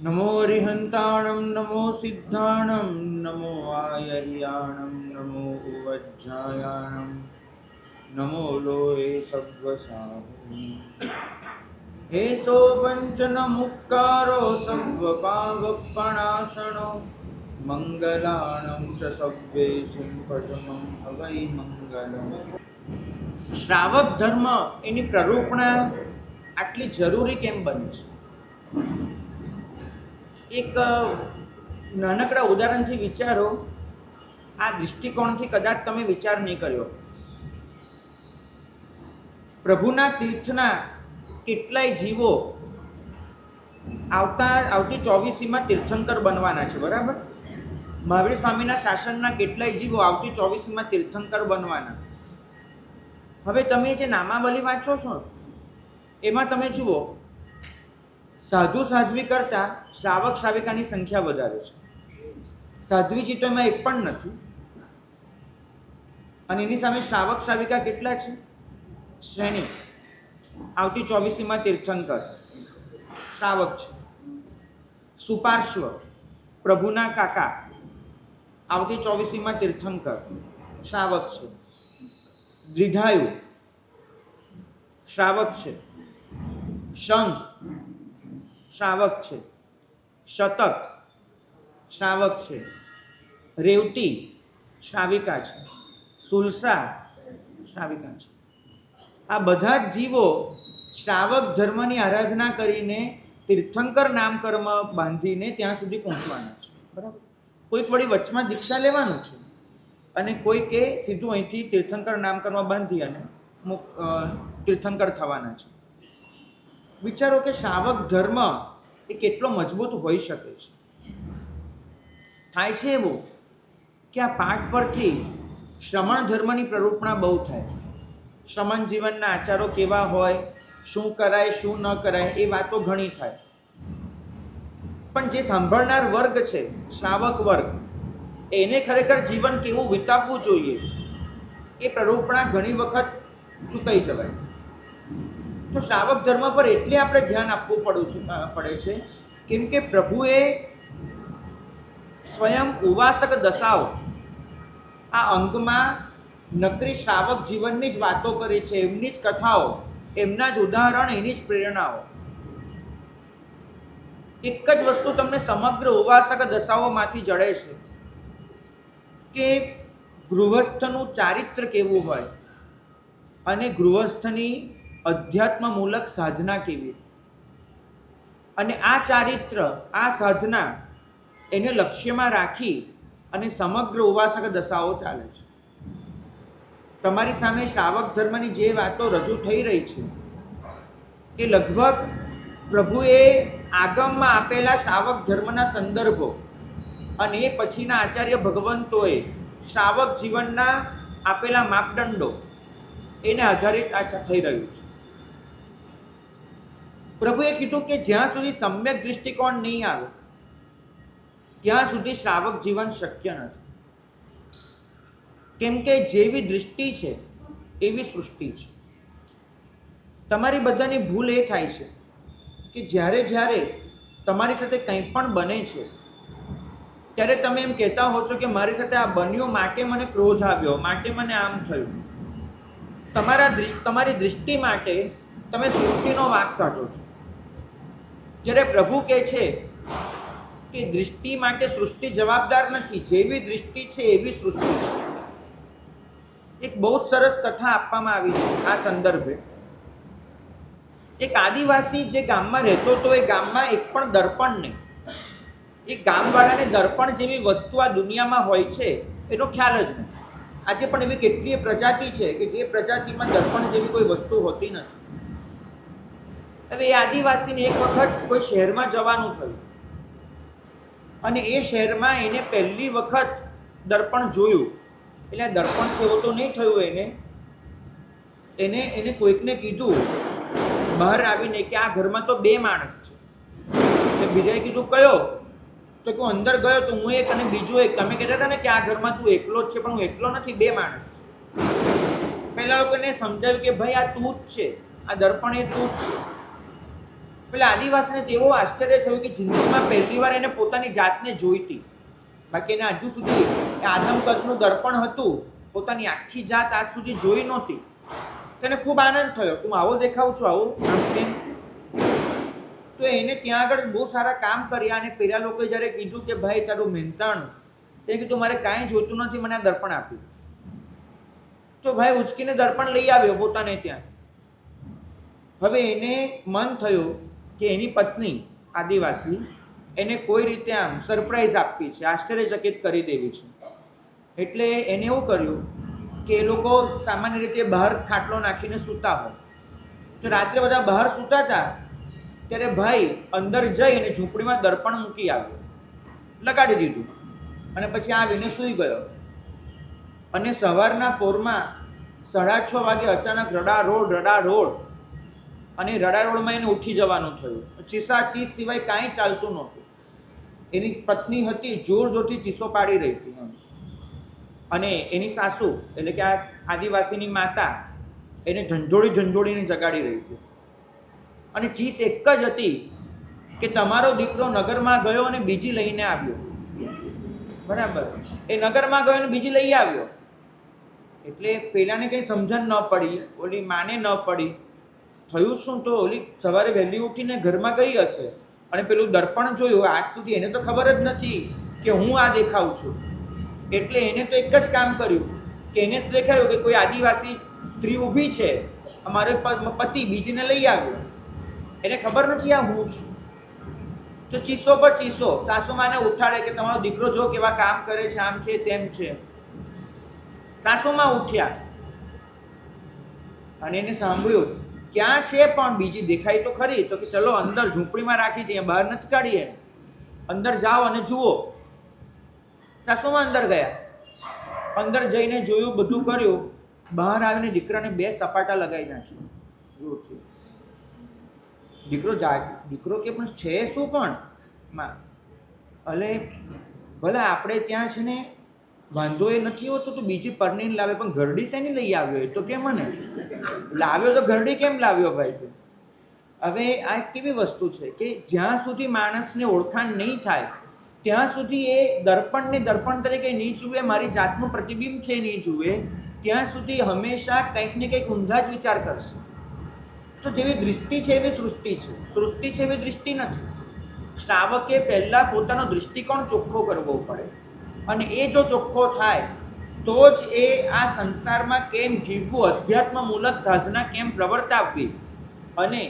नमो रिहंताणं नमो सिद्धाणं नमो आयर्याणं नमो उवज्जायाणं नमो लोये सव्वसाहुनि हे सो पंचन मुक्कारो सव्वपावपणासनो मंगलाणं च सव्वेषु पदमं हवै मंगलम्। श्रावक धर्म એની પ્રરૂપણા આટલી જરૂરી કેમ બની છે? એક નાનકડા ઉદાહરણથી વિચારો. આ દૃષ્ટિકોણથી કદાચ તમે વિચાર નહીં કર્યો. પ્રભુના તીર્થના કેટલાય જીવો આવતી 24મીમાં તીર્થંકર બનવાના છે, બરાબર? મહાવીર સ્વામીના શાસનના કેટલાય જીવો આવતી 24મીમાં તીર્થંકર બનવાના. હવે તમે જે નામાવલી વાંચો છો એમાં તમે જુઓ, સાધુ સાધ્વી કરતાં શ્રાવક શ્રાવિકાની સંખ્યા વધારે છે. સાધ્વીજી તો એમાં એક પણ નથી, અને એની સામે શ્રાવક શ્રાવિકા કેટલા છે? શ્રેણી આવતી 24મીમાં તીર્થંકર શ્રાવક છે. સુપાર્શ્વ પ્રભુના કાકા આવતી 24મીમાં તીર્થંકર શ્રાવક છે. દ્વિધાયુ શ્રાવક છે. શંખ શ્રાવક છે. શતક શ્રાવક છે. રેવતી શ્રાવિકા છે. સુલસા શ્રાવિકા છે. આ બધા જ જીવો શ્રાવક ધર્મની આરાધના કરીને તીર્થંકર નામકર્મ બાંધીને ત્યાં સુધી પહોંચવાના છે, બરાબર? કોઈક વળી વચમાં દીક્ષા લેવાનું છે અને કોઈકે સીધું અહીંથી તીર્થંકર નામકર્મ બાંધી અને તીર્થંકર થવાના છે. વિચારો કે શ્રાવક ધર્મ એ કેટલો મજબૂત હોઈ શકે છે. થાય છે એવું કે આ પાઠ પરથી શ્રમણ ધર્મની પ્રરૂપણા બહુ થાય. શ્રમણ જીવનના આચારો કેવા હોય, શું કરાય શું ન કરાય, એ વાતો ઘણી થાય. પણ જે સાંભળનાર વર્ગ છે, શ્રાવક વર્ગ, એને ખરેખર જીવન કેવું વિતાવવું જોઈએ એ પ્રરૂપણા ઘણી વખત ચૂકાઈ જવાય. તો શ્રાવક ધર્મ પર એટલે આપણે ધ્યાન આપવું પડે છે કેમ કે પ્રભુએ સ્વયં ઉવાસક દશાઓ આ અંગમાં નકરી શ્રાવક જીવનની જ વાતો કરી છે, એમની જ કથાઓ, એમના જ ઉદાહરણ, એની જ પ્રેરણાઓ. એક જ વસ્તુ તમને સમગ્ર ઉવાસક દશાઓમાંથી જડે છે કે ગૃહસ્થનું ચારિત્ર કેવું હોય અને ગૃહસ્થની અધ્યાત્મમૂલક સાધના કેવી, અને આ ચારિત્ર, આ સાધના એને લક્ષ્યમાં રાખી અને સમગ્ર ઉવાસક દશાઓ ચાલે છે. તમારી સામે શ્રાવક ધર્મની જે વાતો રજૂ થઈ રહી છે એ લગભગ પ્રભુએ આગમમાં આપેલા શ્રાવક ધર્મના સંદર્ભો અને એ પછીના આચાર્ય ભગવંતોએ શ્રાવક જીવનના આપેલા માપદંડો એને આધારિત આ થઈ રહ્યું છે. પ્રભુએ કીધું કે જ્યાં સુધી સમ્યક દૃષ્ટિકોણ નહીં આવે ત્યાં સુધી શ્રાવક જીવન શક્ય નથી. કેમ કે જેવી દૃષ્ટિ છે એવી સૃષ્ટિ છે. તમારી બધાની ભૂલ એ થાય છે કે જ્યારે તમારી સાથે કંઈ પણ બને છે ત્યારે તમે એમ કહેતા હો છો કે મારી સાથે આ બન્યું માટે મને ક્રોધ આવ્યો, માટે મને આમ થયું. તમારી દૃષ્ટિ માટે તમે સૃષ્ટિનો વાંક કાઢો છો. જ્યારે પ્રભુ કહે છે કે દૃષ્ટિ માટે સૃષ્ટિ જવાબદાર નથી, જેવી દૃષ્ટિ છે એવી સૃષ્ટિ છે. એક બહુ જ સરસ કથા આપવામાં આવી છે આ સંદર્ભે. એક આદિવાસી જે ગામમાં રહેતો હતો, એ ગામમાં એક પણ દર્પણ નહીં. એ ગામવાળાને દર્પણ જેવી વસ્તુ આ દુનિયામાં હોય છે એનો ખ્યાલ જ નથી. આજે પણ એવી કેટલીય પ્રજાતિ છે કે જે પ્રજાતિમાં દર્પણ જેવી કોઈ વસ્તુ હોતી નથી. હવે એ આદિવાસીને એક વખત કોઈ શહેરમાં જવાનું થયું અને એ શહેરમાં એને પહેલી વખત દર્પણ જોયું. એટલે દર્પણ છે એવું તો નહીં થયું એને કોઈકને કીધું બહાર આવીને કે આ ઘરમાં તો 2 માણસ છે. એટલે બીજાએ કીધું કયો? તો હું અંદર ગયો તો હું એક અને બીજો એક. તમે કહેતા હતા ને કે આ ઘરમાં તું એકલો જ છે, પણ હું એકલો નથી, 2 માણસ છે. પહેલા લોકોને સમજાવ્યું કે ભાઈ આ તું જ છે, આ દર્પણ એ તું જ છે. પેલા આદિવાસીને તેવો આશ્ચર્ય થયું કે જિંદગીમાં પહેલી વાર એને પોતાની જાતને જોઈતી. બાકી એને હજુ સુધી આદમકદનું દર્પણ હતું, પોતાની આખી જાત આજ સુધી જોઈ નહોતી. તેને ખૂબ આનંદ થયો કે હું આવો દેખાઉં છું, આવું આમ કેમ. તો એને ત્યાં આગળ બહુ સારા કામ કર્યા અને પેલા લોકોએ જ્યારે કીધું કે ભાઈ તારું મહેનતાણું, તે કીધું મારે કાંઈ જોઈતું નથી, મને આ દર્પણ આપ્યું. તો ભાઈ ઉચકીને દર્પણ લઈ આવ્યો પોતાને ત્યાં. હવે એને મન થયું કે એની પત્ની આદિવાસી એને કોઈ રીતે આમ સરપ્રાઈઝ આપવી છે, આશ્ચર્યચકિત કરી દેવી છે. એટલે એને એવું કર્યું કે એ લોકો સામાન્ય રીતે બહાર ખાટલો નાખીને સૂતા હોય. તો રાત્રે બધા બહાર સૂતા હતા ત્યારે ભાઈ અંદર જઈ અને ઝૂંપડીમાં દર્પણ મૂકી આવ્યો, લગાડી દીધું અને પછી આવીને સૂઈ ગયો. અને સવારના પોરમાં 6:30 વાગે અચાનક રડારોડ અને રડારોડમાં એને ઉઠી જવાનું થયું. ચીસાચીસ સિવાય કાંઈ ચાલતું નહોતું. એની પત્ની હતી જોર જોરથી ચીસો પાડી રહી હતી અને એની સાસુ એટલે કે આ આદિવાસીની માતા એને ઝંઝોડીને જગાડી રહી હતી. અને ચીસ એક જ હતી કે તમારો દીકરો નગરમાં ગયો અને બીજી લઈને આવ્યો. બરાબર, એ નગરમાં ગયો અને બીજી લઈ આવ્યો. એટલે પેલાને કંઈ સમજણ ન પડી, ઓલી માને ન પડી. થયું શું? તો ઓલી સવારે વહેલી ઉઠીને ઘરમાં ગઈ હશે અને પેલું દર્પણ જોયું. આજ સુધી એને તો ખબર જ નથી કે હું આ દેખાઉં છું. એટલે એને તો એક જ કામ કર્યું કે એને જ દેખાયું કે કોઈ આદિવાસી સ્ત્રી ઊભી છે, અમારે પતિ બીજીને લઈ આવ્યો. એને ખબર નથી આ હું છું. તો ચીસો પર ચીસો, સાસુમાને ઉઠાડે કે તમારો દીકરો જો કેવા કામ કરે છે, આમ છે તેમ છે. સાસુમાં ઉઠ્યા અને એને સાંભળ્યું ક્યાં છે પણ બીજી દેખાય તો ખરી. તો કે ચલો અંદર ઝૂંપડીમાં રાખી છે, બહાર નથી કાઢીએ, અંદર જાઓ અને જુઓ. સાસુમાં અંદર ગયા, અંદર જઈને જોયું, બધું કર્યું. બહાર આવીને દીકરાને 2 સપાટા લગાવી નાખ્યા જોરથી. દીકરો કે પણ છે શું પણ ભલે આપણે ત્યાં છે ને વાંધો એ નથી હોતો તો બીજી પરણીને લાવે, પણ ઘરડી શેની લઈ આવ્યો? એ તો કે મને લાવ્યો તો ઘરડી કેમ લાવ્યો ભાઈ? હવે આ કેવી વસ્તુ છે કે જ્યાં સુધી માણસને ઓળખાણ નહીં થાય ત્યાં સુધી એ દર્પણને દર્પણ તરીકે નહીં જુએ, મારી જાતનું પ્રતિબિંબ છે નહીં જુએ, ત્યાં સુધી હંમેશા કંઈક ને કંઈક ઊંધા જ વિચાર કરશે. તો જેવી દૃષ્ટિ છે એવી સૃષ્ટિ છે, સૃષ્ટિ છે એવી દૃષ્ટિ નથી. શ્રાવકે પહેલાં પોતાનો દૃષ્ટિકોણ ચોખ્ખો કરવો પડે અને એ જો ચોખ્ખો થાય તો જ એ આ સંસારમાં કેમ જીવવું, અધ્યાત્મમૂલક સાધના કેમ પ્રવર્તાવવી અને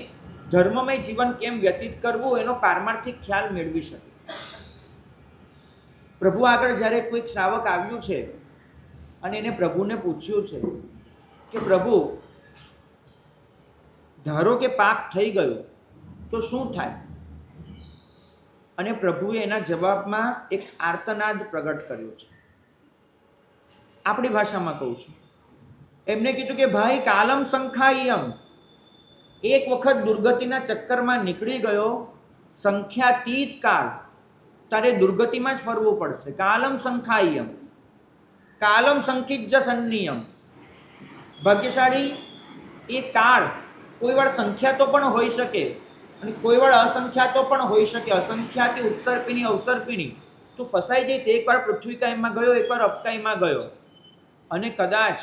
ધર્મમય જીવન કેમ વ્યતીત કરવું એનો પારમાર્થિક ખ્યાલ મેળવી શકે. પ્રભુ આગળ જ્યારે કોઈક શ્રાવક આવ્યું છે અને એને પ્રભુને પૂછ્યું છે કે પ્રભુ ધારો કે પાપ થઈ ગયું તો શું થાય? અને પ્રભુએ એના જવાબમાં એક આર્તનાદ પ્રગટ કર્યો છે. આપણી ભાષામાં કહું છું, એમને કીધું કે ભાઈ કાલમ સંખ્યાયમ, એક વખત દુર્ગતિના ચક્કરમાં નીકળી ગયો, સંખ્યાતીત કાળ, તારે દુર્ગતિમાં જ ફરવું પડશે. કાલમ સંખ્યાયમ, કાલમ સંખિત જ સંનિયમ. ભાગ્યશાળી એ કાળ કોઈ વાર સંખ્યાતો પણ હોઈ શકે અને કોઈ વાર અસંખ્યાતો પણ હોઈ શકે. અસંખ્યાથી ઉત્સર્પિણી અવસર્પિણી, તું ફસાઈ જઈશ. એકવાર પૃથ્વીકાયમાં ગયો, એકવાર અપકાયમાં ગયો અને કદાચ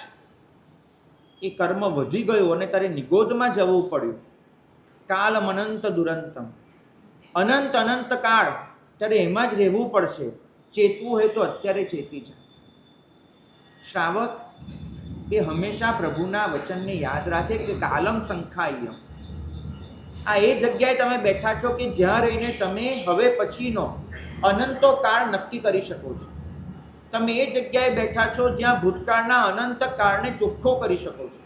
એ કર્મ વધી ગયું અને તારે નિગોદમાં જવું પડ્યું. કાલમ અનંત દુરંતમ, અનંત અનંત કાળ ત્યારે એમાં જ રહેવું પડશે. ચેતવું હોય તો અત્યારે ચેતી જાય. શ્રાવક એ હંમેશા પ્રભુના વચનને યાદ રાખે કે કાલમ સંખ્યાયમ. આ એ જગ્યાએ તમે બેઠા છો કે જ્યાં રહીને તમે હવે પછીનો અનંતો કાળ નક્કી કરી શકો છો. તમે એ જગ્યાએ બેઠા છો જ્યાં ભૂતકાળના અનંત કાળને ચોખ્ખો કરી શકો છો.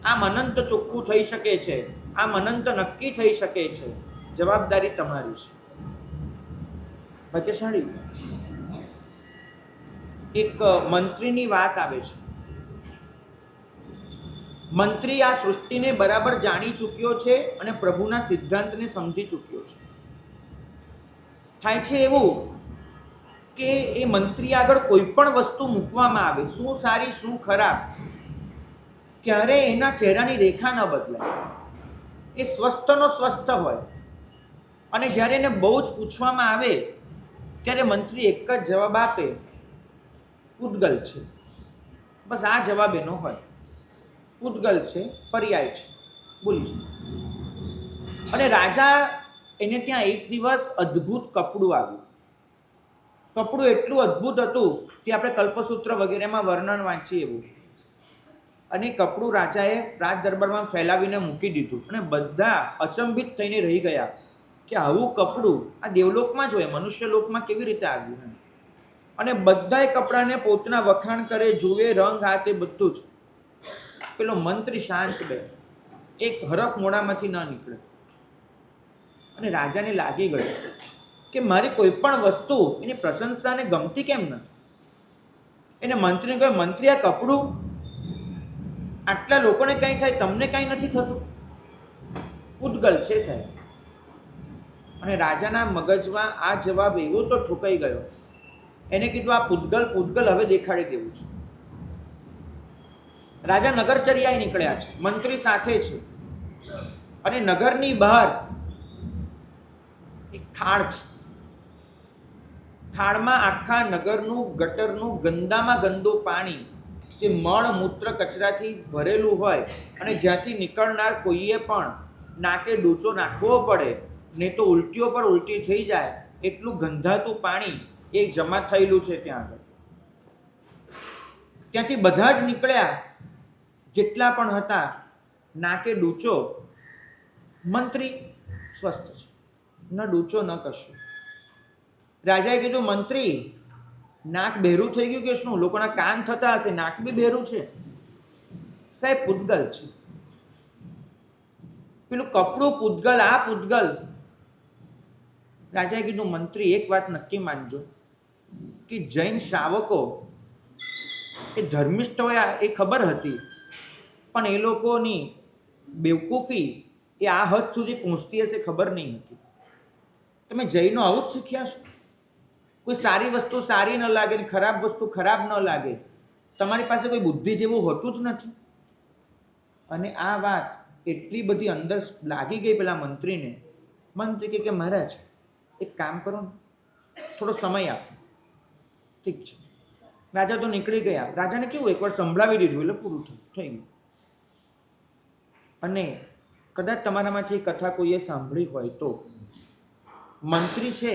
આમ અનંત ચોખ્ખું થઈ શકે છે, આમ અનંત નક્કી થઈ શકે છે. જવાબદારી તમારી છે. ભાગ્યશાળી એક મંત્રીની વાત આવે છે. મંત્રી આ સૃષ્ટિને બરાબર જાણી ચૂક્યો છે અને પ્રભુના સિદ્ધાંતને સમજી ચૂક્યો છે. થાય છે એવું કે એ મંત્રી આગળ કોઈ પણ વસ્તુ મૂકવામાં આવે, શું સારી શું ખરાબ, ક્યારે એના ચહેરાની રેખા ન બદલાય. એ સ્વસ્થનો સ્વસ્થ હોય, અને જ્યારે એને બહુ જ પૂછવામાં આવે ત્યારે મંત્રી એક જ જવાબ આપે, પૂતગલ છે. બસ આ જવાબ એનો હોય, પૂતગલ છે, પર્યાય છે, બોલી. અને રાજા એને ત્યાં એક દિવસ અદ્ભુત કપડું આવ્યું. કપડું એટલું અદ્ભુત હતું જે આપણે કલ્પસૂત્ર વગેરેમાં વર્ણન વાંચીએ એવું. અને કપડું રાજાએ રાજ દરબારમાં ફેલાવીને મૂકી દીધું, અને બધા અચંબિત થઈને રહી ગયા કે આવું કપડું આ દેવલોકમાં જ હોય, મનુષ્ય લોકમાં કેવી રીતે આવ્યું. અને બધાય કપડાને પોતાના વખાણ કરે, જુએ, રંગ, હાથ, એ બધું જ. પેલો મંત્રી શાંત બે, એક હરફ મોઢામાંથી ન નીકળે. અને રાજાને લાગી ગયું કે મારી કોઈ પણ વસ્તુ એની પ્રશંસાને ગમતી કેમ નથી. એને મંત્રીને કહ્યું, મંત્રી આ કપડું આટલા લોકોને કંઈ થાય, તમને કંઈ નથી થતું? પૂતગલ છે સાહેબ. અને રાજાના મગજમાં આ જવાબ એવો તો ઠોકાઈ ગયો. એને કીધું આ પૂતગલ હવે દેખાડી દેવું છે. રાજા નગરચર્યાએ નીકળ્યા છે, મંત્રી સાથે છે, અને નગરની બહાર એક ખાડ છે. ખાડમાં આખા નગરનું ગટરનું ગંદામાં ગંદુ પાણી, જે મળ મૂત્ર કચરાથી ભરેલું હોય, અને જ્યાંથી નીકળનાર કોઈએ પણ નાકે ડૂચો નાખવો પડે, નહીં તો ઉલટીઓ પર ઉલટી થઈ જાય એટલું ગંધાતું પાણી એ જમા થયેલું છે ત્યાં આગળ. ત્યાંથી બધા જ નીકળ્યા જેટલા પણ હતા, નાકે ડૂચો. મંત્રી સ્વસ્થ છે, ન ડૂચો ન કશું. રાજાએ કીધું, મંત્રી નાક બહેરું થઈ ગયું કે શું? લોકોના કાન થતા હશે, નાક બી બહેરું છે. સાહેબ પૂતગલ છે. પેલું કપડું પૂતગલ, આ પૂતગલ. રાજાએ કીધું, મંત્રી એક વાત નક્કી માનજો કે જૈન શ્રાવકો એ ધર્મિષ્ઠ હોય એ ખબર હતી, પણ એ લોકોની બેવકૂફી એ આ હદ સુધી પહોંચતી હશે ખબર નહીં હતી. તમે જૈનો આવું જ શીખ્યા છો? કોઈ સારી વસ્તુ સારી ન લાગે ને ખરાબ વસ્તુ ખરાબ ન લાગે. તમારી પાસે કોઈ બુદ્ધિ જેવું હોતું જ નથી. અને આ વાત એટલી બધી અંદર લાગી ગઈ પેલા મંત્રીને. મંત્રી કે મહારાજ એક કામ કરો ને, થોડો સમય આપો. ઠીક છે. રાજા તો નીકળી ગયા. રાજાને કેવું એકવાર સંભળાવી દીધું એટલે પૂરું થઈ ગયું. અને કદાચ તમારામાંથી કથા કોઈએ સાંભળી હોય તો, મંત્રી છે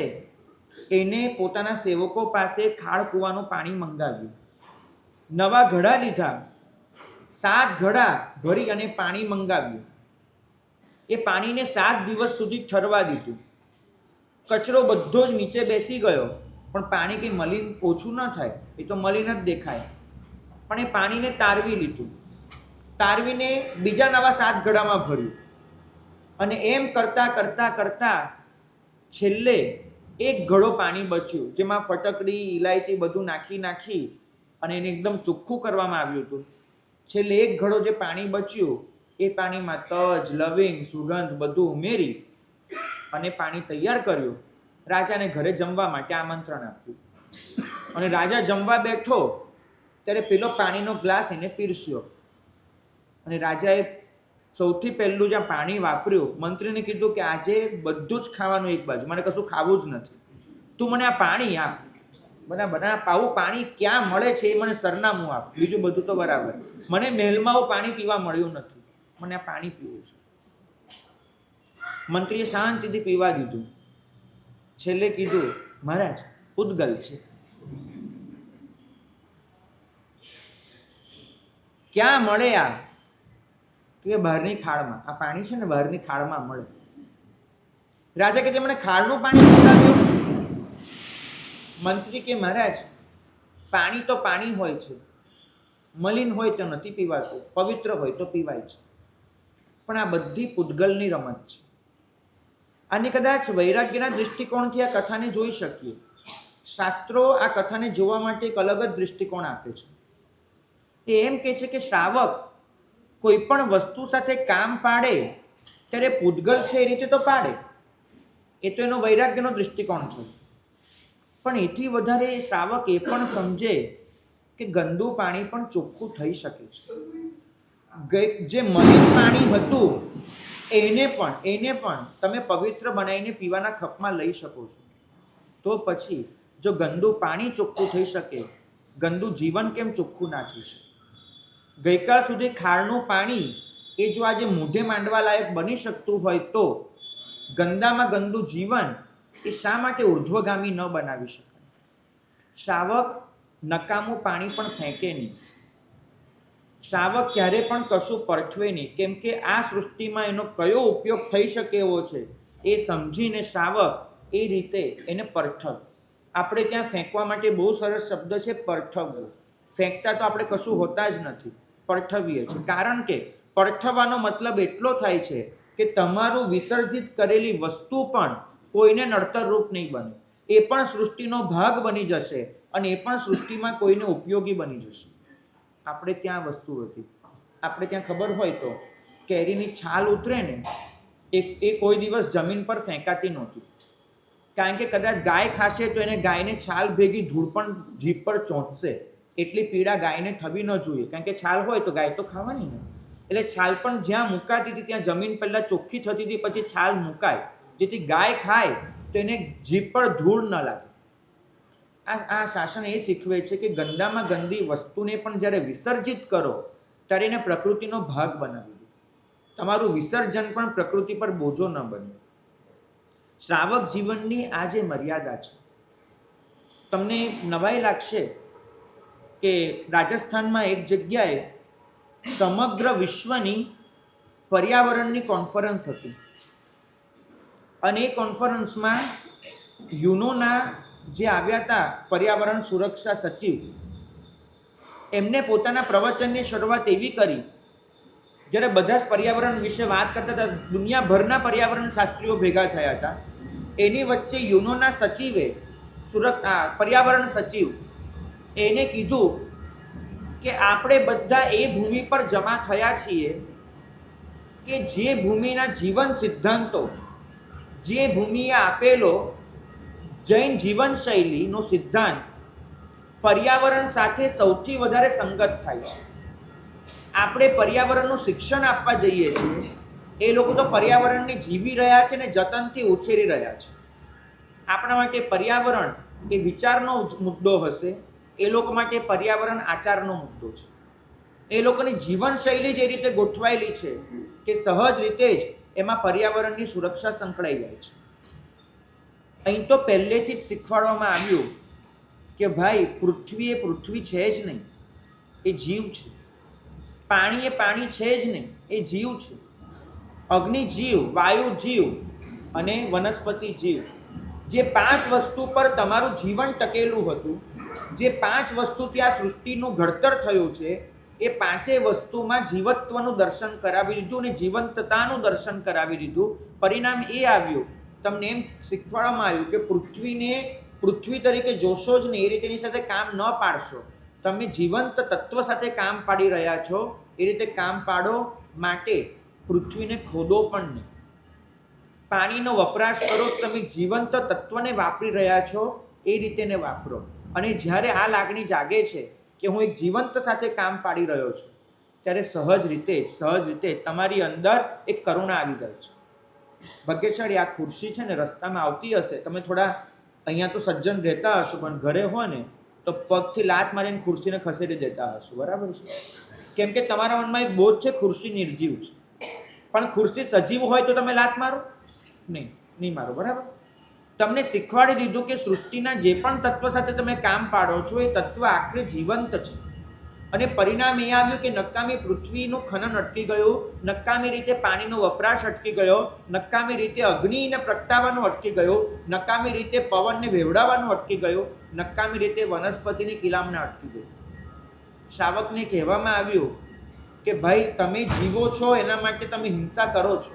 એને પોતાના સેવકો પાસે ખાડ કૂવાનું પાણી મંગાવ્યું. નવા ઘડા લીધા, 7 ઘડા ભરી અને પાણી મંગાવ્યું. એ પાણીને 7 દિવસ સુધી ઠરવા દીધું. કચરો બધો જ નીચે બેસી ગયો, પણ પાણી કંઈ મલિન ઓછું ન થાય, એ તો મલિન જ દેખાય. પણ એ પાણીને તારવી લીધું. તારવીને બીજા નવા 7 ઘડામાં ભર્યું. અને એમ કરતા કરતા કરતા છેલ્લે 1 ઘડો પાણી બચ્યું, જેમાં ફટકડી, ઇલાયચી બધું નાખી અને એને એકદમ ચોખ્ખું કરવામાં આવ્યું હતું. છેલ્લે 1 ઘડો જે પાણી બચ્યું એ પાણીમાં તજ, લવિંગ, સુગંધ બધું ઉમેરી અને પાણી તૈયાર કર્યું. રાજાને ઘરે જમવા માટે આમંત્રણ આપ્યું. અને રાજા જમવા બેઠો ત્યારે પેલો પાણીનો ગ્લાસ એને પીરસ્યો. અને રાજાએ સૌથી પહેલું જ્યાં પાણી વાપર્યું, મંત્રીને કીધું કે આજે બધું જ ખાવાનું એક બાજુ, મને કશું ખાવું જ નથી. તું મને આ પાણી આપ. બરાબર, આવું પાણી ક્યાં મળે છે એ મને સરનામું આપ. બીજું બધું તો બરાબર, મને મહેલમાં આવું પાણી પીવા મળ્યું નથી, મને આ પાણી પીવું છે. મંત્રીએ શાંતિથી પીવા દીધું. છેલ્લે કીધું, મહારાજ પૂતગલ છે. ક્યાં મળે આ? કે બહારની ખાડમાં. આ પાણી છે ને બહારની ખાડમાં મળે. રાજા કે મને ખાડનું પાણી મંગાવ્યું. મંત્રી કે મહારાજ પાણી તો પાણી હોય છે, મલિન હોય તો નથી પીવાતું, પવિત્ર હોય તો પીવાય છે. પણ આ બધી પૂતગલની રમત છે. અને કદાચ વૈરાગ્યના દૃષ્ટિકોણથી આ કથાને જોઈ શકીએ. શાસ્ત્રો આ કથાને જોવા માટે એક અલગ જ દૃષ્ટિકોણ આપે છે. એ એમ કહે છે કે શ્રાવક કોઈ પણ વસ્તુ સાથે કામ પાડે ત્યારે પૂતગલ છે એ રીતે તો પાડે, એ તો એનો વૈરાગ્યનો દૃષ્ટિકોણ થયો. પણ એથી વધારે એ શ્રાવક એ પણ સમજે કે ગંદુ પાણી પણ ચોખ્ખું થઈ શકે છે. જે મલિન પાણી હતું એને પણ તમે પવિત્ર બનાવીને પીવાના કપમાં લઈ શકો છો. તો પછી જો ગંદુ પાણી ચોખ્ખું થઈ શકે, ગંદુ જીવન કેમ ચોખ્ખું ના થઈ શકે? ગઈકાલ સુધી ખારનું પાણી એ જો આજે મોઢે માંડવા લાયક બની શકતું હોય, તો ગંદામાં ગંદુ જીવન એ શા માટે ઉર્ધ્વગામી ન બનાવી શકાય? શ્રાવક નકામું પાણી પણ ફેંકે નહીં. શ્રાવક ક્યારે પણ કશું પરઠવે નહીં, કેમ કે આ સૃષ્ટિમાં એનો કયો ઉપયોગ થઈ શકે એવો છે એ સમજીને શ્રાવક એ રીતે એને પરઠવ. આપણે ત્યાં ફેંકવા માટે બહુ સરસ શબ્દ છે, પરઠવવું. ફેંકતા તો આપણે કશું હોતા જ નથી, પરઠવીએ છીએ. કારણ કે પરઠવવાનો મતલબ એટલો થાય છે કે તમારું વિસર્જિત કરેલી વસ્તુ પણ કોઈને નડતરરૂપ નહીં બને, એ પણ સૃષ્ટિનો ભાગ બની જશે અને એ પણ સૃષ્ટિમાં કોઈને ઉપયોગી બની જશે. આપણે ત્યાં વસ્તુ હતી, આપણે ત્યાં ખબર હોય તો કેરીની છાલ ઉતરે ને એ કોઈ દિવસ જમીન પર ફેંકાતી નહોતી, કારણ કે કદાચ ગાય ખાશે તો એને ગાયને છાલ ભેગી ધૂળ પણ જીભ પર ચોંટશે. એટલી પીડા ગાયને થવી ન જોઈએ, કારણ કે છાલ હોય તો ગાય તો ખાવાની ને. એટલે છાલ પણ જ્યાં મુકાતી હતી ત્યાં જમીન પહેલાં ચોખ્ખી થતી હતી, પછી છાલ મુકાય, જેથી ગાય ખાય તો એને જીભ પર ધૂળ ન લાગે. આ શાસન એ શીખવે છે કે ગંદામાં ગંદી વસ્તુને પણ જ્યારે વિસર્જિત કરો ત્યારે એને પ્રકૃતિનો ભાગ બનાવી દો. તમારું વિસર્જન પણ પ્રકૃતિ પર બોજો ન બને. શ્રાવક જીવનની આ જે મર્યાદા છે, તમને નવાઈ લાગશે કે રાજસ્થાનમાં એક જગ્યાએ સમગ્ર વિશ્વની પર્યાવરણની કોન્ફરન્સ હતી અને એ કોન્ફરન્સમાં યુનોના જે આવ્યા હતા પર્યાવરણ સુરક્ષા સચિવ, એમને પોતાના પ્રવચનની શરૂઆત એવી કરી, જ્યારે બધા જ પર્યાવરણ વિશે વાત કરતા હતા, દુનિયાભરના પર્યાવરણ શાસ્ત્રીઓ ભેગા થયા હતા, એની વચ્ચે યુનોના સચિવે પર્યાવરણ સચિવ એને કીધું કે આપણે બધા એ ભૂમિ પર જમા થયા છીએ કે જે ભૂમિના જીવન સિદ્ધાંતો, જે ભૂમિએ આપેલો જૈન જીવનશૈલીનો સિદ્ધાંત પર્યાવરણ સાથે સૌથી વધારે સંગત થાય છે. આપણે પર્યાવરણનું શિક્ષણ આપવા જઈએ છીએ, એ લોકો તો પર્યાવરણને જીવી રહ્યા છે ને જતનથી ઉછેરી રહ્યા છે. આપણા માટે પર્યાવરણ એ વિચારનો મુદ્દો હશે, એ લોકો માટે પર્યાવરણ આચારનો મુદ્દો છે. એ લોકોની જીવનશૈલી જે રીતે ગોઠવાયેલી છે કે સહજ રીતે જ એમાં પર્યાવરણની સુરક્ષા સંકળાઈ જાય છે. અહીં તો પહેલેથી જ શીખવાડવામાં આવ્યું કે ભાઈ પૃથ્વી એ પૃથ્વી છે જ નહીં, એ જીવ છે. પાણી એ પાણી છે જ નહીં, એ જીવ છે. અગ્નિ જીવ, વાયુ જીવ અને વનસ્પતિ જીવ, જે 5 વસ્તુ પર તમારું જીવન ટકેલું હતું, જે 5 વસ્તુથી આ સૃષ્ટિનું ઘડતર થયું છે, એ 5 વસ્તુમાં જીવત્વનું દર્શન કરાવી દીધું અને જીવંતતાનું દર્શન કરાવી દીધું. પરિણામ એ આવ્યું, તમને એમ શીખવાડવામાં આવ્યું કે પૃથ્વીને પૃથ્વી તરીકે જોશો જ નહીં, એ રીતે એની સાથે કામ ન પાડશો. તમે જીવંત તત્વ સાથે કામ પાડી રહ્યા છો, એ રીતે કામ પાડો. માટે પૃથ્વીને ખોદો પણ નહીં. પાણીનો વપરાશ કરો, તમે જીવંત તત્વને વાપરી રહ્યા છો એ રીતે ને વાપરો. અને જ્યારે આ લાગણી જાગે છે કે હું એક જીવંત સાથે કામ પાડી રહ્યો છું, ત્યારે સહજ રીતે તમારી અંદર એક કરુણા આવી જાય છે. ભાગ્યશાળી આ ખુરશી છે ને રસ્તામાં આવતી હશે, તમે થોડા અહીંયા તો સજ્જન રહેતા હશો, પણ ઘરે હોય ને તો પગથી લાત મારીને ખુરશીને ખસેડી દેતા હશો, બરાબર છે? કેમ કે તમારા મનમાં એક બોધ છે ખુરશી નિર્જીવ છે, પણ ખુરશી સજીવ હોય તો તમે લાત મારો? નહીં મારો, બરાબર? તમને શીખવાડી દીધું કે સૃષ્ટિના જે પણ તત્વ સાથે તમે કામ પાડો છો એ તત્વ આખરે જીવંત છે. અને પરિણામ એ આવ્યું કે નકામી પૃથ્વીનું ખનન અટકી ગયું, નકામી રીતે પાણીનો વપરાશ અટકી ગયો, નકામી રીતે અગ્નિને પ્રગટાવવાનું અટકી ગયું, નકામી રીતે પવનને વેવડાવવાનું અટકી ગયું, નકામી રીતે વનસ્પતિની કિલામણા અટકી ગયું. શ્રાવકને કહેવામાં આવ્યું કે ભાઈ તમે જીવો છો એના માટે તમે હિંસા કરો છો,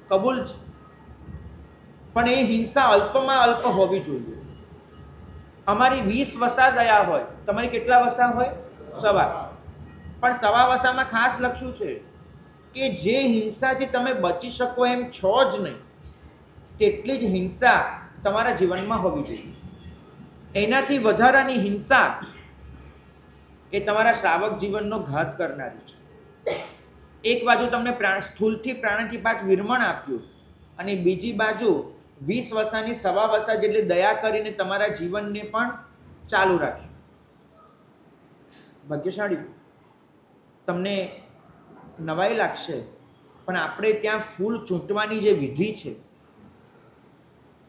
કબૂલ છે, પણ એ હિંસા અલ્પમાં અલ્પ હોવી જોઈએ. અમારી 20 વસા ગયા હોય, તમારી કેટલા વસા હોય? 1.25. પણ 1.25 વસામાં ખાસ લખ્યું છે કે જે હિંસાથી તમે બચી શકો એમ છો જ નહીં, તેટલી જ હિંસા તમારા જીવનમાં હોવી જોઈએ. એનાથી વધારાની હિંસા એ તમારા શ્રાવક જીવનનો ઘાત કરનારી છે. એક બાજુ તમને સ્થૂલથી પ્રાણાતિપાત વિરમણ આપ્યું અને બીજી બાજુ 20 વસાની સવા વસા જેટલી દયા કરીને તમારા જીવનને પણ ચાલુ રાખ્યું. ભાગ્યશાળી. તમને નવાઈ લાગશે પણ આપણે ત્યાં ફૂલ ચૂંટવાની જે વિધિ છે,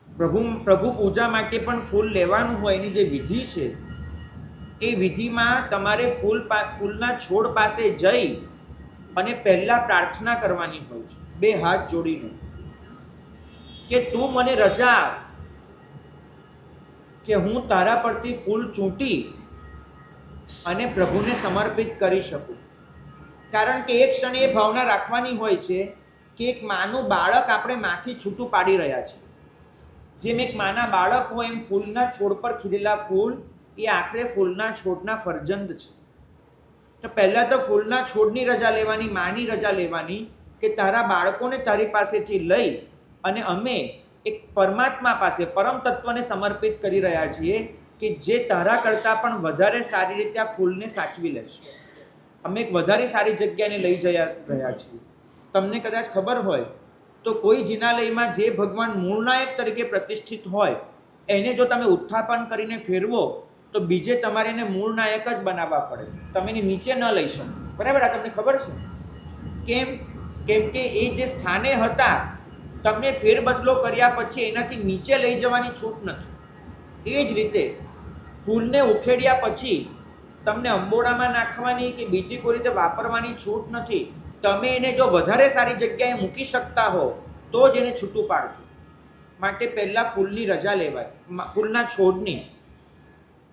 પ્રભુ પૂજા માટે પણ ફૂલ લેવાનું હોય એની જે વિધિ છે, એ વિધિમાં તમારે ફૂલના છોડ પાસે જઈ અને પહેલા પ્રાર્થના કરવાની હોય છે, 2 હાથ જોડીને, કે તું મને રજા આપ કે હું તારા પરથી ફૂલ ચૂંટી અને પ્રભુને સમર્પિત કરી શકું. કારણ કે એક ક્ષણે એ ભાવના રાખવાની હોય છે કે એક માનું બાળક આપણે માંથી છૂટું પાડી રહ્યા છીએ. જેમ એક માના બાળક હોય એમ ફૂલના છોડ પર ખીલેલા ફૂલ એ આખરે ફૂલના છોડના ફરજંદ છે. તો પહેલાં તો ફૂલના છોડની રજા લેવાની, માની રજા લેવાની કે તારા બાળકોને તારી પાસેથી લઈ અને અમે એક પરમાત્મા પાસે, પરમ તત્વને સમર્પિત કરી રહ્યા છીએ કે જે તારા કરતાં પણ વધારે સારી રીતે આ ફૂલને સાચવી લેશે. અમે એક વધારે સારી જગ્યાને લઈ જઈ રહ્યા છીએ. તમને કદાચ ખબર હોય તો કોઈ જિનાલયમાં જે ભગવાન મૂળનાયક તરીકે પ્રતિષ્ઠિત હોય એને જો તમે ઉત્થાપન કરીને ફેરવો તો બીજે તમારે એને મૂળનાયક જ બનાવવા પડે, તમે એને નીચે ન લઈ શકો. બરાબર? આ તમને ખબર છે કેમ? કેમ કે એ જે સ્થાને હતા તમને ફેરબદલો કર્યા પછી એનાથી નીચે લઈ જવાની છૂટ નથી. એ જ રીતે ફૂલને ઉખેડ્યા પછી તમને અંબોડામાં નાખવાની કે બીજી કોઈ રીતે વાપરવાની છૂટ નથી. તમે એને જો વધારે સારી જગ્યાએ મૂકી શકતા હો તો જ એને છૂટું પાડજો. માટે પહેલાં ફૂલની રજા લેવાય, ફૂલના છોડની,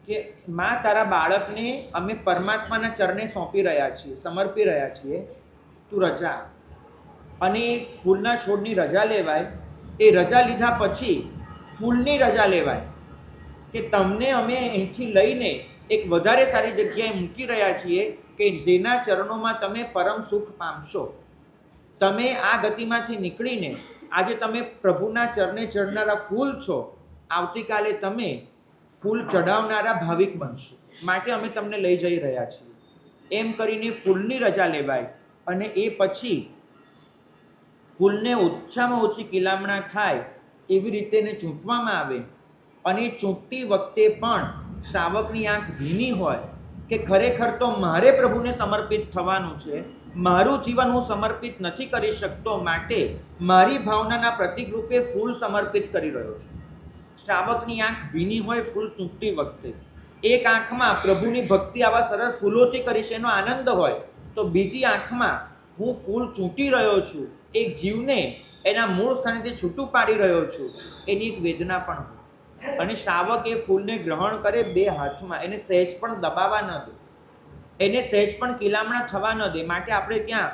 કે માં તારા બાળકને અમે પરમાત્માના ચરણે સોંપી રહ્યા છીએ, સમર્પી રહ્યા છીએ, તું રજા. અને ફૂલના છોડની રજા લેવાય. એ રજા લીધા પછી ફૂલની રજા લેવાય કે તમને અમે અહીંથી લઈને એક વધારે સારી જગ્યાએ મૂકી રહ્યા છીએ કે જેના ચરણોમાં તમે પરમ સુખ પામશો. તમે આ ગતિમાંથી નીકળીને આજે તમે પ્રભુના ચરણે ચડનારા ફૂલ છો, આવતીકાલે તમે ફૂલ ચડાવનારા ભાવિક બનશો. માટે અમે તમને લઈ જઈ રહ્યા છીએ. એમ કરીને ફૂલની રજા લેવાય અને એ પછી ફૂલને ઓછામાં ઓછી કિલામણા થાય એવી રીતે એને ચૂંટવામાં આવે. અને ચૂંટતી વખતે પણ શ્રાવકની આંખ ભીની હોય કે ખરેખર તો મારે પ્રભુને સમર્પિત થવાનું છે, મારું જીવન હું સમર્પિત નથી કરી શકતો, માટે મારી ભાવનાના પ્રતિક રૂપે ફૂલ સમર્પિત કરી રહ્યો છું. શ્રાવકની આંખ ભીની હોય ફૂલ ચૂંટતી વખતે, એક આંખમાં પ્રભુની ભક્તિ આવા સરસ ફૂલોથી કરીશ એનો આનંદ હોય તો બીજી આંખમાં હું ફૂલ ચૂંટી રહ્યો છું, એક જીવને એના મૂળ સ્થાનેથી છૂટું પાડી રહ્યો છું, એની એક વેદના પણ હોય. અને શ્રાવક એ ફૂલને ગ્રહણ કરે 2 હાથમાં, એને સહેજ પણ દબાવવા ન દે, એને સહેજ પણ કિલામણા થવા ન દે. માટે આપણે ત્યાં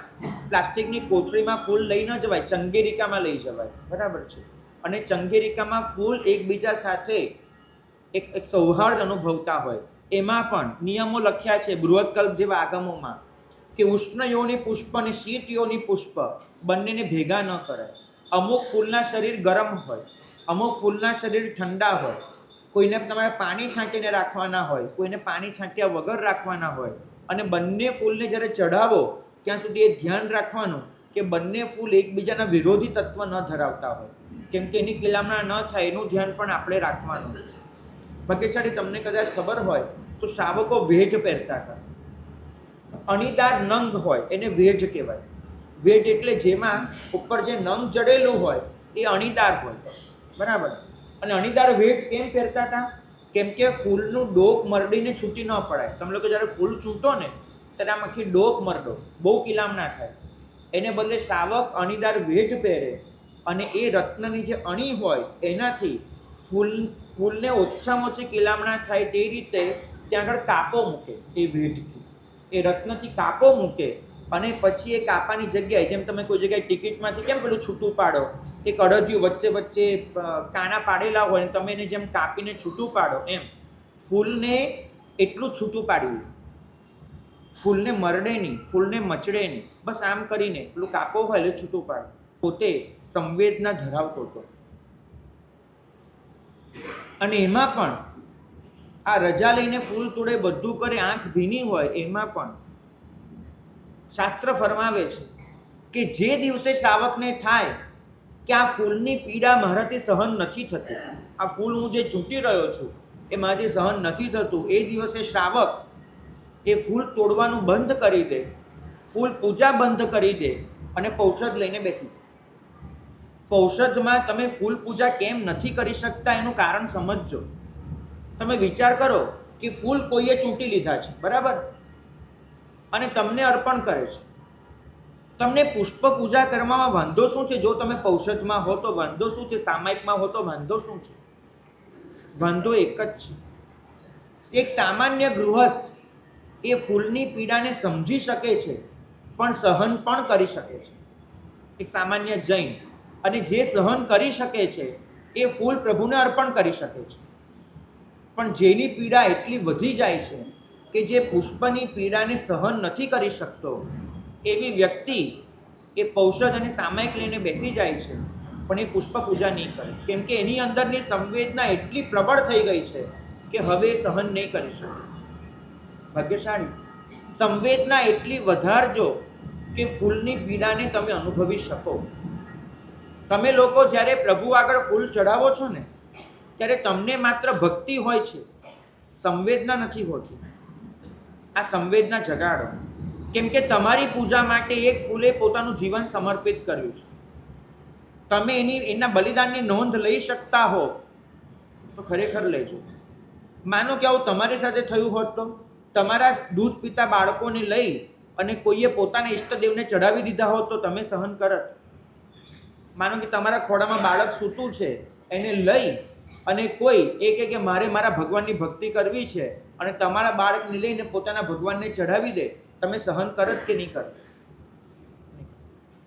પ્લાસ્ટિકની કોથળીમાં ફૂલ લઈ ન જવાય, ચંગેરિકામાં લઈ જવાય. બરાબર છે? અને ચંગેરિકામાં ફૂલ એકબીજા સાથે એક સૌહાર્દ અનુભવતા હોય. એમાં પણ નિયમો લખ્યા છે બૃહત્કલ્પ જેવા આગમોમાં કે ઉષ્ણ યોની પુષ્પ અને શીત યોની પુષ્પ બંનેને ભેગા ન કરાય. અમુક ફૂલના શરીર ગરમ હોય, અમુક ફૂલના શરીર ઠંડા હોય. કોઈને તમારે પાણી છાંટીને રાખવાના હોય, કોઈને પાણી છાંટ્યા વગર રાખવાના હોય. અને બંને ફૂલને જ્યારે ચઢાવો ત્યાં સુધી એ ધ્યાન રાખવાનું કે બંને ફૂલ એકબીજાના વિરોધી તત્વ ન ધરાવતા હોય, કેમ કે એની કિલામણા ન થાય એનું ધ્યાન પણ આપણે રાખવાનું છે. ભાગ્યશાળી, તમને કદાચ ખબર હોય તો શ્રાવકો વેઢ પહેરતા હતા. અણીદાર નંગ હોય એને વેઢ કહેવાય. વેઢ એટલે જેમાં ઉપર જે નંગ જડેલું હોય એ અણીદાર હોય. બરાબર? અને અણીદાર વેઢ કેમ પહેરતા હતા? કેમ કે ફૂલનું ડોક મરડીને છૂટી ન પડાય. તમે લોકો જ્યારે ફૂલ ચૂંટો ને ત્યારે આમ આખી ડોક મરડો, બહુ કિલામણા થાય. એને બદલે શ્રાવક અણીદાર વેઢ પહેરે અને એ રત્નની જે અણી હોય એનાથી ફૂલને ઓછામાં ઓછી કિલામણા થાય તે રીતે ત્યાં આગળ કાપો મૂકે. એ વેઢથી, એ રત્નથી કાપો મૂકે અને પછી એ કાપાની જગ્યાએ, જેમ તમે કોઈ જગ્યાએ ટિકિટમાંથી કેમ પેલું છૂટું પાડો, એક અડદિયું વચ્ચે વચ્ચે કાણા પાડેલા હોય ને તમે એને જેમ કાપીને છૂટું પાડો, એમ ફૂલને એટલું છૂટું પાડ્યું. ફૂલને મરડે નહીં, ફૂલને મચડે નહીં, બસ આમ કરીને પેલું કાપો હોય એટલે છૂટું પાડે. પોતે સંવેદના ધરાવતો હતો. અને એમાં પણ આ રજા લઈને ફૂલ તોડે, બધું કરે, આંખ ભીની હોય, એમાં પણ શાસ્ત્ર ફરમાવે છે કે જે દિવસે શ્રાવકને થાય કે આ ફૂલની પીડા મારાથી સહન નથી થતી, આ ફૂલ હું જે ચૂંટી રહ્યો છું એ મારાથી સહન નથી થતું, એ દિવસે શ્રાવક એ ફૂલ તોડવાનું બંધ કરી દે, ફૂલ પૂજા બંધ કરી દે અને પૌષધ લઈને બેસી જાય. પૌષધમાં તમે ફૂલ પૂજા કેમ નથી કરી શકતા એનું કારણ સમજજો. તમે વિચાર કરો કે ફૂલ કોઈએ ચૂંટી લીધા છે, બરાબર, અને તમને અર્પણ કરે છે. તમને પુષ્પ પૂજા કરવામાં વાંધો શું છે? જો તમે પૌષધમાં હો તો વાંધો શું છે? સામાયિકમાં હો તો વાંધો શું છે? વાંધો એક જ છે. એક સામાન્ય ગૃહસ્થ એ ફૂલની પીડાને સમજી શકે છે પણ સહન પણ કરી શકે છે. એક સામાન્ય જૈન, અને જે સહન કરી શકે છે એ ફૂલ પ્રભુને અર્પણ કરી શકે છે. પણ જેની પીડા એટલી વધી જાય છે કે જે પુષ્પની પીડાને સહન નથી કરી શકતો, એવી વ્યક્તિ એ પૌષધ અને સામાયિક લઈને બેસી જાય છે પણ એ પુષ્પ પૂજા નહીં કરે, કેમ કે એની અંદરની સંવેદના એટલી પ્રબળ થઈ ગઈ છે કે હવે એ સહન નહીં કરી શકે. ભાગ્યશાળી સંવેદના એટલી વધારજો કે ફૂલની પીડાને તમે અનુભવી શકો. તમે લોકો જ્યારે પ્રભુ આગળ ફૂલ ચડાવો છો ને ત્યારે તમને માત્ર ભક્તિ હોય છે, સંવેદના નથી હોતી. આ સંવેદના જગાડો, કેમ કે તમારી પૂજા માટે એક ફૂલે પોતાનું જીવન સમર્પિત કર્યું છે. તમે એના બલિદાનની નોંધ લઈ શકતા હો તો ખરેખર લેજો. માનો કે આવું તમારી સાથે થયું હોત તો તમારા દૂધ પીતા બાળકોને લઈ અને કોઈએ પોતાના ઈષ્ટદેવને ચડાવી દીધા હોત તો તમે સહન કરત. માનો કે તમારા ખોડામાં બાળક સૂતું છે, એને લઈ અને કોઈ એ કે મારે મારા ભગવાનની ભક્તિ કરવી છે અને તમારા બાળકને લઈને પોતાના ભગવાનને ચઢાવી દે, તમે સહન કરત કે નહીં કરત?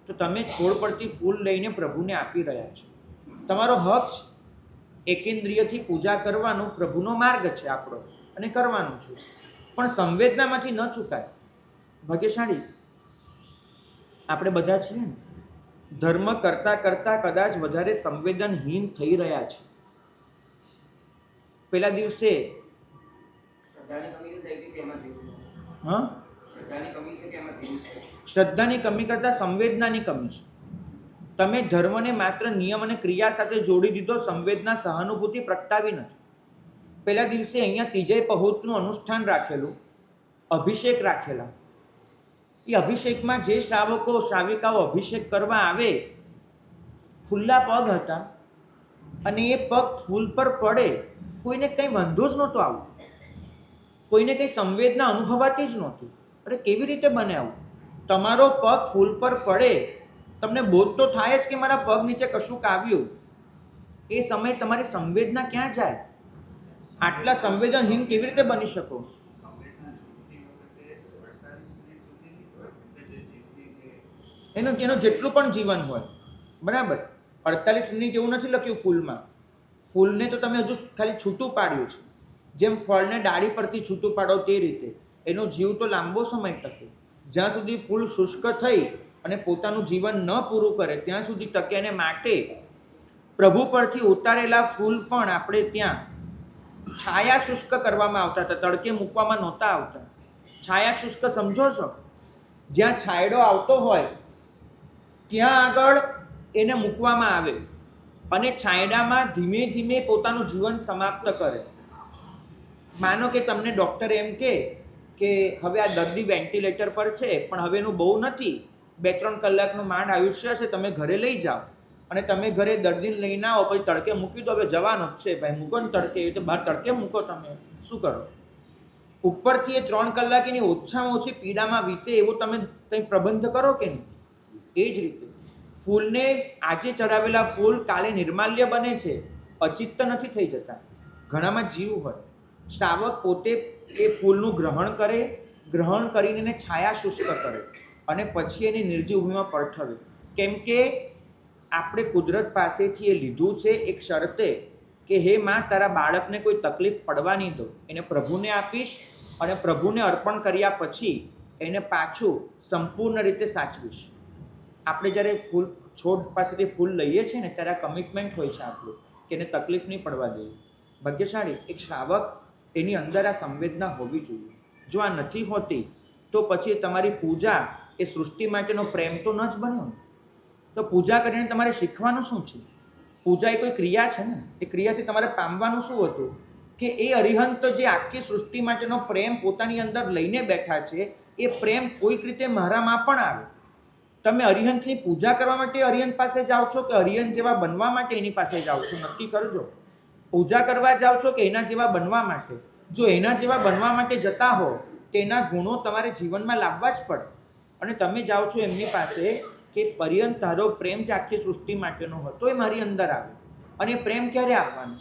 તો તમે છોડ પરથી ફૂલ લઈને પ્રભુને આપી રહ્યા છો. તમારો હક છે. એકેન્દ્રિયથી પૂજા કરવાનો પ્રભુનો માર્ગ છે આપણો અને કરવાનું છે, પણ સંવેદનામાંથી ન ચૂકાય. ભાગ્યશાળી આપણે બધા છીએ ને, ધર્મ કરતા કરતા કદાચ વધારે સંવેદનહીન થઈ રહ્યા છે. પેલા દિવસે શ્રદ્ધાની કમી કરતા સંવેદનાની કમી છે. તમે ધર્મને માત્ર નિયમ અને ક્રિયા સાથે જોડી દીધો, સંવેદના સહાનુભૂતિ પ્રગટાવી નથી. પેલા દિવસે અહીંયા તીજય પહોતનું અનુષ્ઠાન રાખેલું, અભિષેક રાખેલા. એ અભિષેકમાં જે શ્રાવકો શ્રાવિકાઓ અભિષેક કરવા આવે ખુલ્લા પગ હતા અને એ પગ ફૂલ પર પડે, કોઈને કંઈ વાંધો જ નહોતો આવું, કોઈને કંઈ સંવેદના અનુભવાતી જ નહોતી. અરે કેવી રીતે બને આવું? તમારો પગ ફૂલ પર પડે, તમને બોધ તો થાય જ કે મારા પગ નીચે કશુંક આવ્યું. એ સમયે તમારી સંવેદના ક્યાં જાય? આટલા સંવેદનહીન કેવી રીતે બની શકો? એનું જેટલું પણ જીવન હોય, બરાબર, 48 મિનિટ એવું નથી લખ્યું ફૂલમાં. ફૂલને તો તમે હજુ ખાલી છૂટું પાડ્યું છે. જેમ ફળને ડાળી પરથી છૂટું પાડો તે રીતે એનો જીવ તો લાંબો સમય ટકે. જ્યાં સુધી ફૂલ શુષ્ક થઈ અને પોતાનું જીવન ન પૂરું કરે ત્યાં સુધી ટકે. અને માટે પ્રભુ પરથી ઉતારેલા ફૂલ પણ આપણે ત્યાં છાયા શુષ્ક કરવામાં આવતા હતા, તડકે મૂકવામાં નહોતા આવતા. છાયા શુષ્ક સમજો છો? જ્યાં છાંયડો આવતો હોય ત્યાં આગળ એને મૂકવામાં આવે અને છાંયડામાં ધીમે ધીમે પોતાનું જીવન સમાપ્ત કરે. માનો કે તમને ડૉક્ટર એમ કે હવે આ દર્દી વેન્ટિલેટર પર છે પણ હવે એનું બહુ નથી, 2-3 કલાકનું માંડ આયુષ્ય છે, તમે ઘરે લઈ જાઓ. અને તમે ઘરે દર્દીને લઈને આવો, પછી તડકે મૂકી દો, હવે જવાનો જ છે ભાઈ, મૂકો ને તડકે. એ તો બહાર તડકે મૂકો, તમે શું કરો? ઉપરથી એ 3 કલાક એની ઓછામાં ઓછી પીડામાં વીતે એવો તમે કંઈ પ્રબંધ કરો કે નહીં? એ જ રીતે ફૂલને આજે ચડાવેલા ફૂલ કાલે નિર્માલ્ય બને છે, અચિત્ત નથી થઈ જતા. ઘણામાં જીવ હોય. શ્રાવક પોતે એ ફૂલનું ગ્રહણ કરે, ગ્રહણ કરીને એને છાયા શુષ્ક કરે અને પછી એને નિર્જીવ ભૂમિમાં પડઠવે. કેમ કે આપણે કુદરત પાસેથી એ લીધું છે એક શરતે કે હે માં, તારા બાળકને કોઈ તકલીફ પડવા નહીં દો, એને પ્રભુને આપીશ અને પ્રભુને અર્પણ કર્યા પછી એને પાછું સંપૂર્ણ રીતે સાચવીશ. આપણે જ્યારે છોડ પાસેથી ફૂલ લઈએ છીએ ને ત્યારે આ કમિટમેન્ટ હોય છે આપણું કે એને તકલીફ નહીં પડવા દઈએ. ભાગ્યશાળી એક શ્રાવક, એની અંદર આ સંવેદના હોવી જોઈએ. જો આ નથી હોતી તો પછી તમારી પૂજા એ સૃષ્ટિ માટેનો પ્રેમ તો ન જ બન્યો ને. તો પૂજા કરીને તમારે શીખવાનું શું છે? પૂજા એ કોઈ ક્રિયા છે ને. એ ક્રિયાથી તમારે પામવાનું શું હતું? કે એ અરિહંત જે આખી સૃષ્ટિ માટેનો પ્રેમ પોતાની અંદર લઈને બેઠા છે, એ પ્રેમ કોઈક રીતે મારામાં પણ આવે. તમે અરિહંતની પૂજા કરવા માટે અરિહંત પાસે જાઓ છો કે અરિહંત જેવા બનવા માટે એની પાસે જાઓ છો? નક્કી કરજો. પૂજા કરવા જાઓ છો કે એના જેવા બનવા માટે? જો એના જેવા બનવા માટે જતા હો તેના ગુણો તમારે જીવનમાં લાવવા જ પડે. અને તમે જાઓ છો એમની પાસે કે પર્યંત તારો પ્રેમ જે આખી સૃષ્ટિ માટેનો હતો એ મારી અંદર આવે. અને પ્રેમ ક્યારે આપવાનો?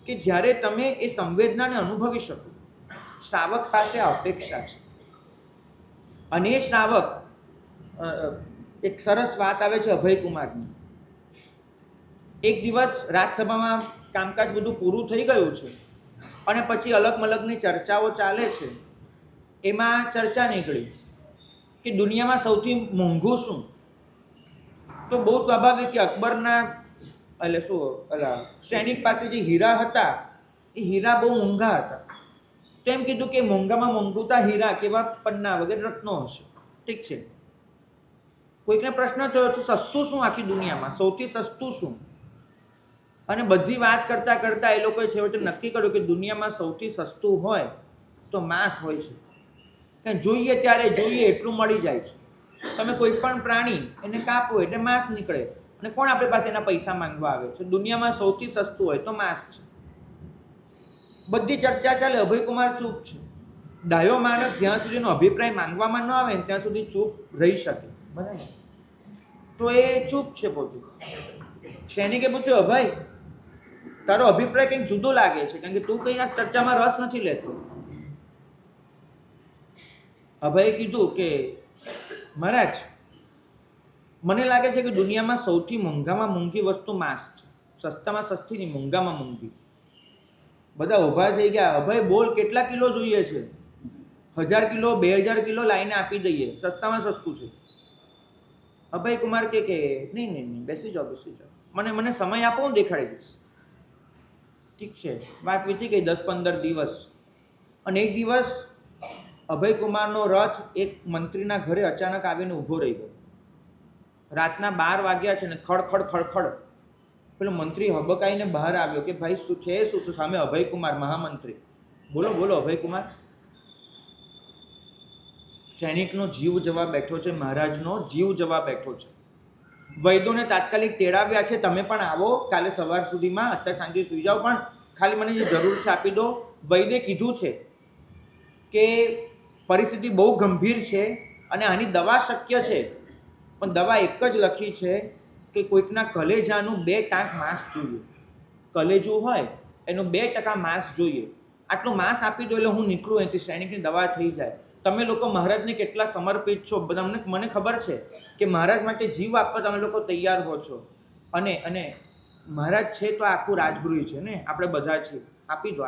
કે જ્યારે તમે એ સંવેદનાને અનુભવી શકો. શ્રાવક પાસે અપેક્ષા છે. અને એ શ્રાવક, એક સરસ વાત આવે છે અભયકુમારની. એક દિવસ રાજસભામાં કામકાજ બધું પૂરું થઈ ગયું છે અને પછી અલગ મલગની ચર્ચાઓ ચાલે છે. એમાં ચર્ચા નીકળી કે દુનિયામાં સૌથી મોંઘું શું? તો બહુ સ્વાભાવિક કે અકબરના સૈનિક પાસે જે હીરા હતા એ હીરા બહુ મોંઘા હતા. તો એમ કીધું કે મોંઘામાં મોંઘુતા હીરા કેવા પન્ના વગેરે રત્નો હશે. ઠીક છે. કોઈકને પ્રશ્ન થયો તો સસ્તું શું આખી દુનિયામાં? સૌથી સસ્તું શું? અને બધી વાત કરતા કરતા એ લોકોએ છેવટે નક્કી કર્યું કે દુનિયામાં સૌથી સસ્તું હોય તો માંસ હોય છે. કે જોઈએ ત્યારે જોઈએ એટલું મળી જાય છે. તમે કોઈ પણ પ્રાણી એને કાપો એટલે માંસ નીકળે. અને કોણ આપણી પાસે એના પૈસા માંગવા આવે છે? દુનિયામાં સૌથી સસ્તું હોય તો માંસ છે. બધી ચર્ચા ચાલે, અભયકુમાર ચૂપ છે. ડાયો માણસ જ્યાં સુધીનો અભિપ્રાય માંગવામાં ન આવે ત્યાં સુધી ચૂપ રહી શકે. બરાબર? તો એ ચૂપ છે પોતે. સૈનિકે પૂછ્યું, અભય તારો અભિપ્રાય કંઈક જુદો લાગે છે, કારણ કે તું કંઈ આ ચર્ચામાં રસ નથી લેતો. અભયે કીધું કે મહારાજ, મને લાગે છે કે દુનિયામાં સૌથી મોંઘામાં મોંઘી વસ્તુ માંસ છે. સસ્તામાં સસ્તી નહીં, મોંઘામાં મોંઘી. બધા ઊભા થઈ ગયા. અભય બોલ, કેટલા કિલો જોઈએ છે? 1000 કિલો, 2000 કિલો લાઈને આપી દઈએ, સસ્તામાં સસ્તું છે. અભયકુમાર કે નહીં, બેસી જાઓ. મને સમય આપો, હું દેખાડી દઈશ. ઠીક છે. વાત વીતી ગઈ 10-15 દિવસ. અને એક દિવસ અભયકુમારનો રથ એક મંત્રીના ઘરે અચાનક આવીને ઊભો રહી ગયો. રાતના 12 વાગ્યા છે ને ખડખડ ખડખડ. પેલો મંત્રી હબકાઈને બહાર આવ્યો કે ભાઈ શું છે? શું? તો સામે અભયકુમાર મહામંત્રી. બોલો અભયકુમાર. સૈનિકનો જીવ જવા બેઠો છે, મહારાજનો જીવ જવા બેઠો છે. વૈદોને તાત્કાલિક તેડાવ્યા છે, તમે પણ આવો કાલે સવાર સુધીમાં, અત્યારે સાંજે સુઈ જાઓ, પણ ખાલી મને જે જરૂર છે આપી દો. વૈદે કીધું છે કે પરિસ્થિતિ બહુ ગંભીર છે અને આની દવા શક્ય છે, પણ દવા એક જ લખી છે કે કોઈકના કલેજાનું 2 ટાંક માંસ જોઈએ. કલેજું હોય એનું 2% માંસ જોઈએ. આટલું માંસ આપી દો એટલે હું નીકળું અહીંથી, સૈનિકની દવા થઈ જાય. તમે લોકો મહારાજને કેટલા સમર્પિત છો, મને ખબર છે કે મહારાજ માટે જીવ આપવા તમે લોકો તૈયાર હો છો. અને મહારાજ છે તો આખું રાજગૃહ છે ને, આપણે બધા છીએ. આપી દો.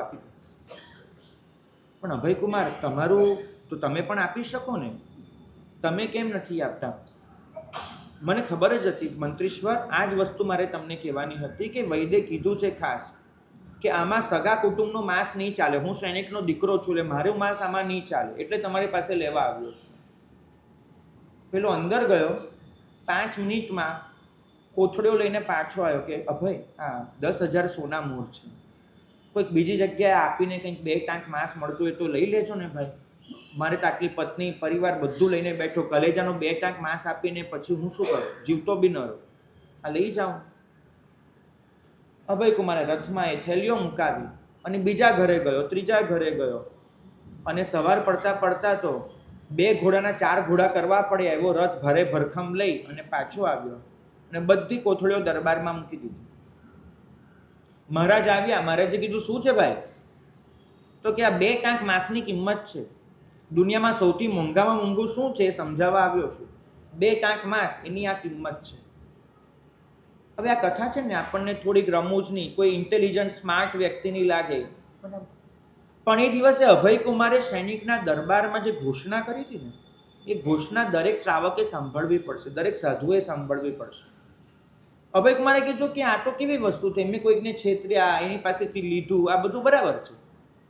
પણ અભયકુમાર, તમારું તો તમે પણ આપી શકો ને, તમે કેમ નથી આપતા? મને ખબર જ હતી મંત્રીશ્વર, આ જ વસ્તુ મારે તમને કહેવાની હતી કે વૈદે કીધું છે ખાસ કે આમાં સગા કુટુંબનો માંસ નહીં ચાલે. હું સૈનિકનો દીકરો છું એટલે મારું માંસ આમાં નહીં ચાલે, એટલે તમારી પાસે લેવા આવ્યો છું. પેલો અંદર ગયો. 5 મિનિટમાં કોથળીઓ લઈને પાછો આવ્યો કે અભય, આ 10,000 સોના મૂળ છે. કોઈક બીજી જગ્યાએ આપીને કંઈક 2 ટાંક માંસ મળતું હોય તો લઈ લેજો ને ભાઈ. મારે તો આટલી પત્ની પરિવાર બધું લઈને બેઠો, કલેજાનો 2 ટાંક માંસ આપીને પછી હું શું કરું? જીવતો બી ન રહું. આ લઈ જાઉં. અભયકુમારે રથમાં એ થેલીઓ મુકાવી અને બીજા ઘરે ગયો, ત્રીજા ઘરે ગયો. અને સવાર પડતા પડતા તો 2 ઘોડાના 4 ઘોડા કરવા પડે એવો રથ ભારે ભરખમ લઈ અને પાછો આવ્યો અને બધી કોથળીઓ દરબારમાં મૂકી દીધી. મહારાજ આવ્યા. મહારાજે કીધું, શું છે ભાઈ? તો કે આ 2 ટાંક માંસની કિંમત છે. દુનિયામાં સૌથી મોંઘામાં મોંઘું શું છે સમજાવવા આવ્યો છું. 2 ટાંક માંસ, એની આ કિંમત છે. હવે આ કથા છે ને આપણને થોડીક રમૂજની, કોઈ ઇન્ટેલિજન્ટ સ્માર્ટ વ્યક્તિની લાગે, પણ એ દિવસે અભયકુમારે સૈનિકના દરબારમાં જે ઘોષણા કરી હતી ને, એ ઘોષણા દરેક શ્રાવકે સાંભળવી પડશે, દરેક સાધુએ સાંભળવી પડશે. અભયકુમારે કીધું કે આ તો કેવી વસ્તુ છે, એમને કોઈકને છેતર્યા, એની પાસેથી લીધું, આ બધું બરાબર છે,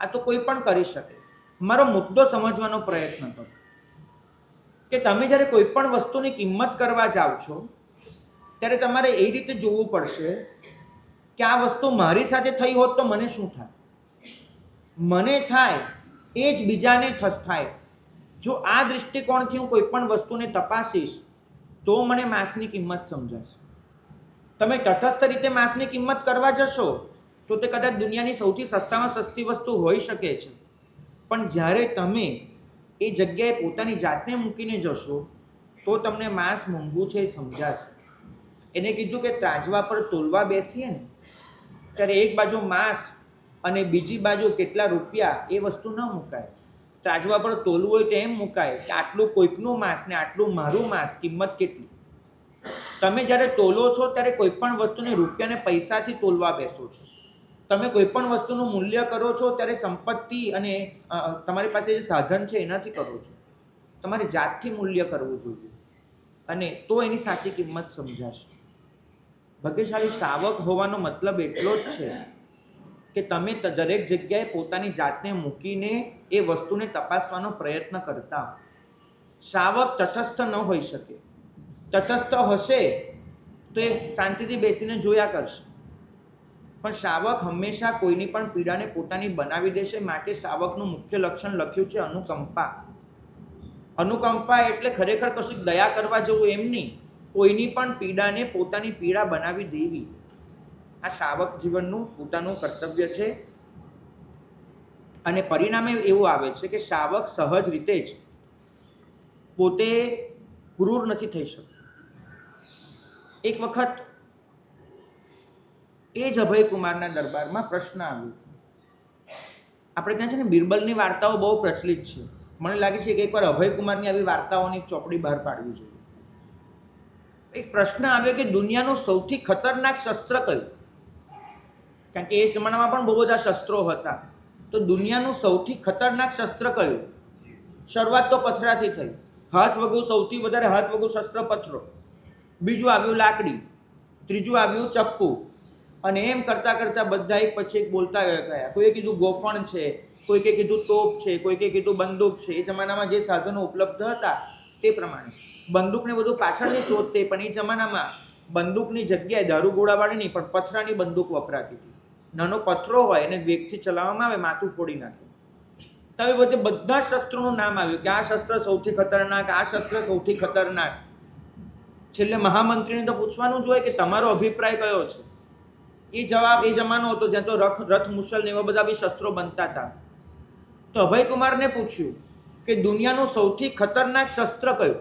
આ તો કોઈ પણ કરી શકે. મારો મુદ્દો સમજવાનો પ્રયત્ન કરો. કે તમે જ્યારે કોઈ પણ વસ્તુની કિંમત કરવા જાઓ છો ત્યારે તમારે એ રીતે જોવું પડશે કે આ વસ્તુ મારી સાથે થઈ હોત તો મને શું થાય, મને થાય એ જ બીજાને થાય. જો આ દૃષ્ટિકોણથી હું કોઈ પણ વસ્તુને તપાસીશ તો મને માંસની કિંમત સમજાશે. તમે તટસ્થ રીતે માંસની કિંમત કરવા જશો તો તે કદાચ દુનિયાની સૌથી સસ્તામાં સસ્તી વસ્તુ હોઈ શકે છે, પણ જ્યારે તમે એ જગ્યાએ પોતાની જાતને મૂકીને જશો તો તમને માંસ મોંઘું છે એ સમજાશે. એને કીધું કે ત્રાજવા પર તોલવા બેસીએ ને ત્યારે એક બાજુ માંસ અને બીજી બાજુ કેટલા રૂપિયા એ વસ્તુ ન મુકાય. ત્રાજવા પર તોલવું હોય તો એમ મુકાય કે આટલું કોઈકનું માંસ ને આટલું મારું માંસ, કિંમત કેટલી. તમે જ્યારે તોલો છો ત્યારે કોઈ પણ વસ્તુને રૂપિયાને પૈસાથી તોલવા બેસો છો. તમે કોઈ પણ વસ્તુનું મૂલ્ય કરો છો ત્યારે સંપત્તિ અને તમારી પાસે જે સાધન છે એનાથી કરો છો. તમારી જાતથી મૂલ્ય કરવું જોઈએ અને તો એની સાચી કિંમત સમજાશે. ભાગ્યશાળી શ્રાવક હોવાનો મતલબ એટલો જ છે કે તમે દરેક જગ્યાએ પોતાની જાતને મૂકીને એ વસ્તુને તપાસવાનો પ્રયત્ન કરતા હો. શ્રાવક તટસ્થ ન હોઈ શકે. તટસ્થ હશે તો એ શાંતિથી બેસીને જોયા કરશે, પણ શ્રાવક હંમેશા કોઈની પણ પીડાને પોતાની બનાવી દેશે. માટે શ્રાવકનું મુખ્ય લક્ષણ લખ્યું છે અનુકંપા. અનુકંપા એટલે ખરેખર કશું દયા કરવા જેવું એમ નહીં, કોઈની પણ પીડાને પોતાની પીડા બનાવી દેવી. આ શ્રાવક જીવનનું પોતાનું કર્તવ્ય છે અને પરિણામે એવું આવે છે કે શ્રાવક સહજ રીતે જ પોતે ક્રૂર નથી થઈ શકતો. એક વખત એ જ અભયકુમારના દરબારમાં પ્રશ્ન આવ્યો. આપણે ત્યાં છે ને બિરબલની વાર્તાઓ બહુ પ્રચલિત છે. મને લાગે છે કે એકવાર અભયકુમારની આવી વાર્તાઓની ચોપડી બહાર પાડવી જોઈએ. એક પ્રશ્ન આવ્યો કે દુનિયાનું સૌથી ખતરનાક શસ્ત્ર કયું? કારણ કે એ જમાનામાં પણ બહુ બધા શસ્ત્રો હતા. તો દુનિયાનું સૌથી ખતરનાક શસ્ત્ર કયું? શરૂઆત તો પથરાથી થઈ. હાથ વગુ સૌથી વધારે હાથ વગુ શસ્ત્ર પથરો. બીજું આવ્યું લાકડી. ત્રીજું આવ્યું ચપ્પુ. અને એમ કરતા કરતા બધા એક પછી એક બોલતા ગયા. કોઈએ કીધું ગોફણ છે, કોઈકે કીધું તોપ છે, કોઈકે કીધું બંદૂક છે. એ જમાનામાં જે સાધનો ઉપલબ્ધ હતા તે પ્રમાણે બંદૂકને બધું પાછળની શોધ થઈ, પણ એ જમાનામાં બંદૂકની જગ્યાએ દારૂગોળાવાળી નહીં પણ પથરાની બંદૂક વપરાતી હતી. નાનો પથરો હોય એને વેગથી ચલાવવામાં આવે, માથું ફોડી નાખે. તો એ બધા શસ્ત્રોનું નામ આવ્યું કે આ શસ્ત્ર સૌથી ખતરનાક, આ શસ્ત્ર સૌથી ખતરનાક. છેલ્લે મહામંત્રીને તો પૂછવાનું જ હોય કે તમારો અભિપ્રાય કયો છે. એ જવાબ, એ જમાનો હતો જ્યાં તો રથ મુસલ ને એવા બધા બી શસ્ત્રો બનતા હતા. તો અભયકુમારને પૂછ્યું કે દુનિયાનું સૌથી ખતરનાક શસ્ત્ર કયું?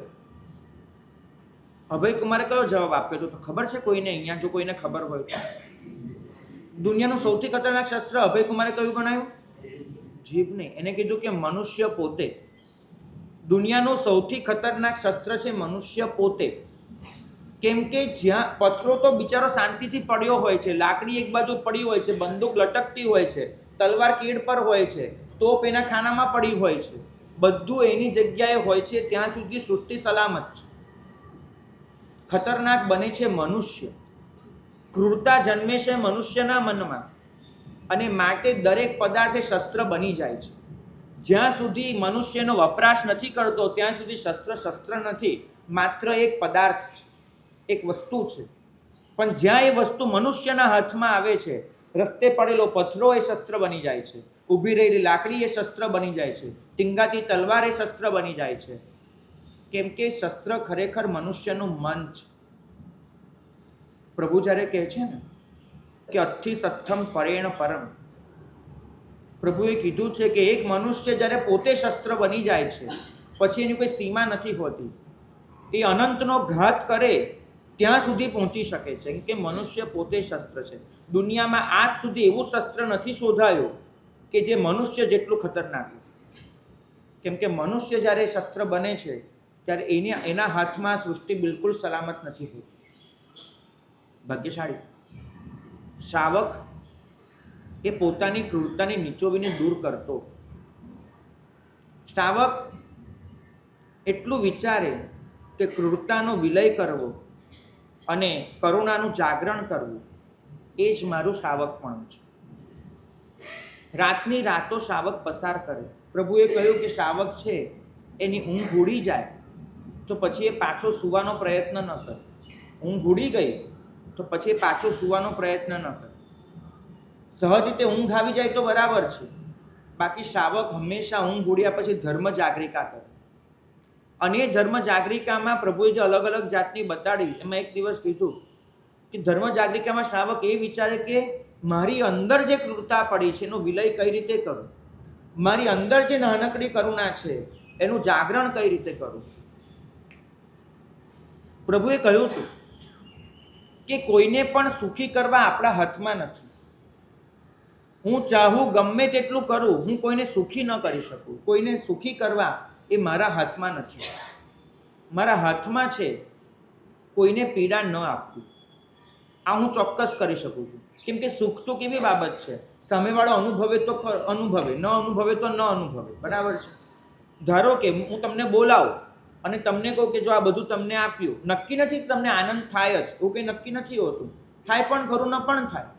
અભયકુમારે કયો જવાબ આપ્યો તો ખબર છે કોઈને? અહીંયા જો કોઈને ખબર હોય તો. દુનિયાનું સૌથી ખતરનાક શસ્ત્ર અભયકુમારે કયું ગણાયું? જીભ નહીં. એને કીધું કે મનુષ્ય પોતે. દુનિયાનું સૌથી ખતરનાક શસ્ત્ર છે મનુષ્ય પોતે. કેમ કે જ્યાં પથરો તો બિચારો શાંતિથી પડ્યો હોય છે, લાકડી એક બાજુ પડી હોય છે, બંદૂક લટકતી હોય છે, તલવાર કેડ પર હોય છે, તોપ એના ખાનામાં પડી હોય છે, બધું એની જગ્યાએ હોય છે, ત્યાં સુધી સૃષ્ટિ સલામત છે. ખતરનાક બને છે મનુષ્ય. ક્રૂરતા જન્મે છે મનુષ્યના મનમાં અને માટે દરેક પદાર્થ એ શસ્ત્ર બની જાય છે. જ્યાં સુધી મનુષ્યનો વપરાશ નથી કરતો ત્યાં સુધી શસ્ત્ર નથી, માત્ર એક પદાર્થ છે, એક વસ્તુ છે. પણ જ્યાં એ વસ્તુ મનુષ્યના હાથમાં આવે છે, રસ્તે પડેલો પથરો એ શસ્ત્ર બની જાય છે, ઊભી રહેલી લાકડી એ શસ્ત્ર બની જાય છે, ટીંગાતી તલવાર એ શસ્ત્ર બની જાય છે. કેમ કે શસ્ત્ર ખરેખર મનુષ્યનું મન છે. પ્રભુ જ્યારે કહે છે ને કે અસ્થિ સત્થમ પરેણ પરમ, પ્રભુએ કીધું છે કે એક મનુષ્ય જ્યારે પોતે શસ્ત્ર બની જાય છે પછી એની કોઈ સીમા નથી હોતી. એ અનંતનો ઘાત કરે ત્યાં સુધી પહોંચી શકે છે. કેમ કે મનુષ્ય પોતે શસ્ત્ર છે. દુનિયામાં આજ સુધી એવું શસ્ત્ર નથી શોધાયું કે જે મનુષ્ય જેટલું ખતરનાક. કેમ કે મનુષ્ય જ્યારે શસ્ત્ર બને છે ત્યારે એના હાથમાં સૃષ્ટિ બિલકુલ સલામત નથી હોતી. ભાગ્યશાળી શ્રાવક એ પોતાની ક્રૂરતાની નીચોવીને દૂર કરતો. શ્રાવક એટલું વિચારે કે ક્રૂરતાનો વિલય કરવો અને કરુણાનું જાગરણ કરવું એ જ મારું શ્રાવકપણું છે. રાતની રાતો શ્રાવક પસાર કરે. પ્રભુએ કહ્યું કે શ્રાવક છે એની ઊંઘ ઉડી જાય તો પછી એ પાછો સૂવાનો પ્રયત્ન ન કરે. ઊંઘ ઉડી ગઈ તો પછી એ પાછો સૂવાનો પ્રયત્ન ન કરે. સહજ રીતે ઊંઘ આવી જાય તો બરાબર છે, બાકી શ્રાવક હંમેશા ઊંઘ ઉડ્યા પછી ધર્મ જાગરિકા કરે. અને એ ધર્મ જાગરિકામાં પ્રભુએ જે અલગ અલગ જાતની બતાડી, એમાં એક દિવસ કીધું કે ધર્મ જાગરિકામાં શ્રાવક એ વિચારે કે મારી અંદર જે ક્રૂરતા પડી છે એનો વિલય કઈ રીતે કરું, મારી અંદર જે નાનકડી કરુણા છે એનું જાગરણ કઈ રીતે કરું. પ્રભુએ કહ્યું હતું કે કોઈને પણ સુખી કરવા આપણા હાથમાં નથી. હું ચાહું ગમે તેટલું કરું, હું કોઈને સુખી ન કરી શકું. કોઈને સુખી કરવા એ મારા હાથમાં નથી. મારા હાથમાં છે કોઈને પીડા ન આપવી. આ હું ચોક્કસ કરી શકું છું. કેમ કે સુખ તો કેવી બાબત છે, સામેવાળો અનુભવે તો અનુભવે, ન અનુભવે તો ન અનુભવે. બરાબર છે. ધારો કે હું તમને બોલાવું અને તમને કહું કે જો આ બધું તમને આપ્યું, નક્કી નથી કે તમને આનંદ થાય જ, એવું કંઈ નક્કી નથી હોતું. થાય પણ ખરું, ન પણ થાય.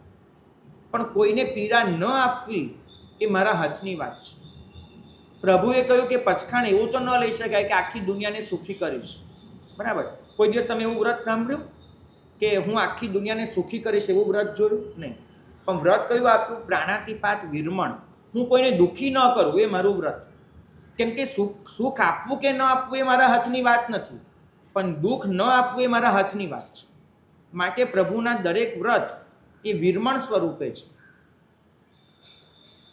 પણ કોઈને પીડા ન આપવી એ મારા હાથની વાત છે. પ્રભુએ કહ્યું કે પચખાણ એવું તો ન લઈ શકાય કે આખી દુનિયાને સુખી કરીશ. બરાબર. કોઈ દિવસ તમે એવું વ્રત સાંભળ્યું કે હું આખી દુનિયાને સુખી કરીશ, એવું વ્રત જોયું? નહીં. પણ વ્રત કયું આપ્યું? પ્રાણાતિપાત વિરમણ. હું કોઈને દુઃખી ન કરું, એ મારું વ્રત. કેમ કે સુખ આપવું કે ન આપવું એ મારા હાથની વાત નથી, પણ દુઃખ ન આપવું એ મારા હાથની વાત છે. માટે પ્રભુના દરેક વ્રત એ વિરમણ સ્વરૂપે છે.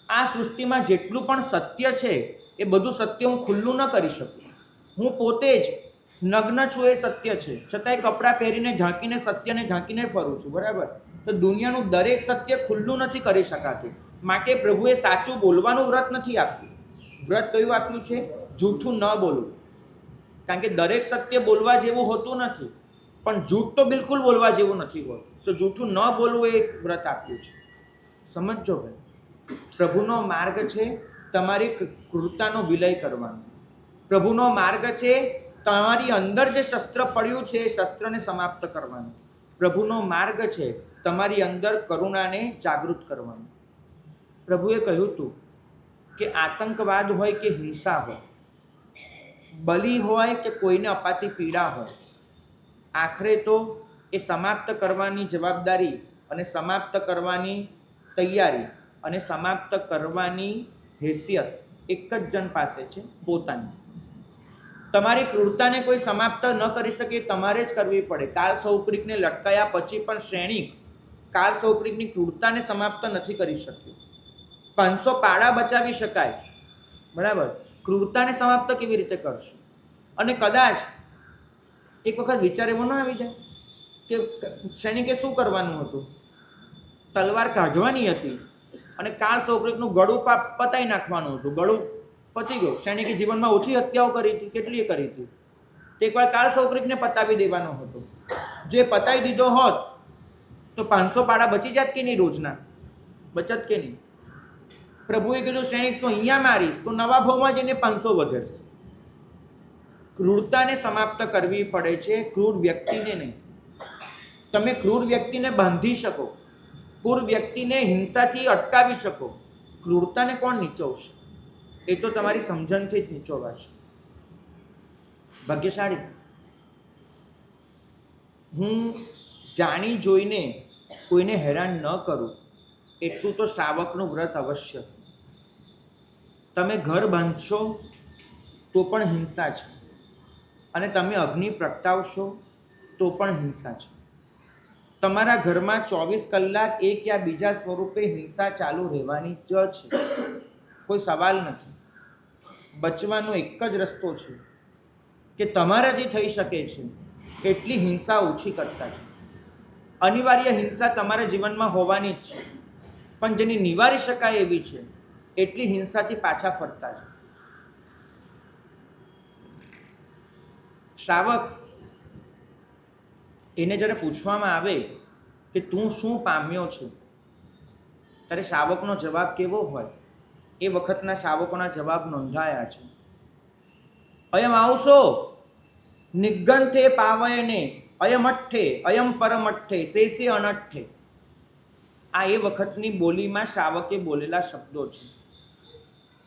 આ સૃષ્ટિમાં જેટલું પણ સત્ય છે એ બધું સત્ય હું ખુલ્લું ન કરી શકું. હું પોતે જ નગ્ન છું એ સત્ય છે, છતાંય કપડાં પહેરીને ઢાંકીને સત્યને ઢાંકીને ફરું છું. બરાબર. તો દુનિયાનું દરેક સત્ય ખુલ્લું નથી કરી શકાતું. માટે પ્રભુએ સાચું બોલવાનું વ્રત નથી આપ્યું. વ્રત કયું આપ્યું છે? જૂઠું ન બોલવું. કારણ કે દરેક સત્ય બોલવા જેવું હોતું નથી, પણ જૂઠ તો બિલકુલ બોલવા જેવું નથી હોતું. તો જૂઠું ન બોલવું એ વ્રત આપ્યું છે. સમજો ભાઈ, પ્રભુનો માર્ગ છે તમારી ક્રૂરતાનો વિલય કરવાનો. પ્રભુનો માર્ગ છે તમારી અંદર જે શસ્ત્ર પડ્યું છે એ શસ્ત્રને સમાપ્ત કરવાનું. પ્રભુનો માર્ગ છે તમારી અંદર કરુણાને જાગૃત કરવાનું. પ્રભુએ કહ્યું હતું કે આતંકવાદ હોય કે હિંસા હોય, બલિ હોય કે કોઈને અપાતી પીડા હોય, આખરે તો એ સમાપ્ત કરવાની જવાબદારી અને સમાપ્ત કરવાની તૈયારી અને સમાપ્ત કરવાની હેસિયત એક જ જણ પાસે છે, પોતાની. તમારી ક્રૂરતાને કોઈ સમાપ્ત ન કરી શકે, તમારે જ કરવી પડે. કાળ સૌપ્રિકને લટકાયા પછી પણ શ્રેણિક કાળ સૌપ્રિકની ક્રૂરતાને સમાપ્ત નથી કરી શક્યું. 500 પાડા બચાવી શકાય, બરાબર, ક્રૂરતાને સમાપ્ત કેવી રીતે કરશે? અને કદાચ એક વખત વિચાર એવો ન આવી જાય કે સૈનિકે શું કરવાનું હતું? તલવાર કાઢવાની હતી અને કાળ સૌપ્રિકનું ગળું પતાઈ નાખવાનું હતું. ગળું પતી ગયું. સૈનિકે જીવનમાં ઓછી હત્યાઓ કરી હતી, કેટલી કરી હતી? તે એકવાર કાળ સૌપ્રિકને પતાવી દેવાનો હતો. જે પતાવી દીધો હોત તો 500 પાડા બચી જાત કે નહીં? રોજના બચત કે નહીં? પ્રભુએ કીધું સૈનિક તો અહીંયા મારીશ તો નવા ભાવમાં જઈને 500 વધે. ક્રૂરતાને સમાપ્ત કરવી પડે છે, ક્રૂર વ્યક્તિને નહીં. તમે ક્રૂર વ્યક્તિને બાંધી શકો, ક્રૂર વ્યક્તિને હિંસાથી અટકાવી શકો, ક્રૂરતાને કોણ નીચવશે? એ તો તમારી સમજણથી જ નીચોવાશે. ભાગ્યશાળી હું જાણી જોઈને કોઈને હેરાન ન કરું એટલું તો શ્રાવકનું વ્રત અવશ્ય. તમે ઘર બાંધશો તો પણ હિંસા છે, અને તમે અગ્નિ પ્રગટાવશો તો પણ હિંસા છે. તમારા ઘરમાં 24 કલાક એક યા બીજા સ્વરૂપે હિંસા ચાલુ રહેવાની જ છે. કોઈ સવાલ નથી. બચવાનો એક જ રસ્તો છે કે તમારાથી થઈ શકે છે એટલી હિંસા ઓછી કરતા છે. અનિવાર્ય હિંસા તમારા જીવનમાં હોવાની જ છે, પણ જેની નિવારી શકાય એવી છે એટલી હિંસાથી પાછા ફરતા છે. શ્રાવક એને જ્યારે પૂછવામાં આવે કે તું શું પામ્યો છે, ત્યારે શ્રાવકનો જવાબ કેવો હોય? એ વખતના શ્રાવકોના જવાબ નોંધાયા છે. અયમ આવશો નિગ્ગંથે પાવયને અયમઠ્ઠે અયમ પરમઠ્ઠે શેષે અનઠ્ઠે. આ એ વખતની બોલીમાં શ્રાવકે બોલેલા શબ્દો છે.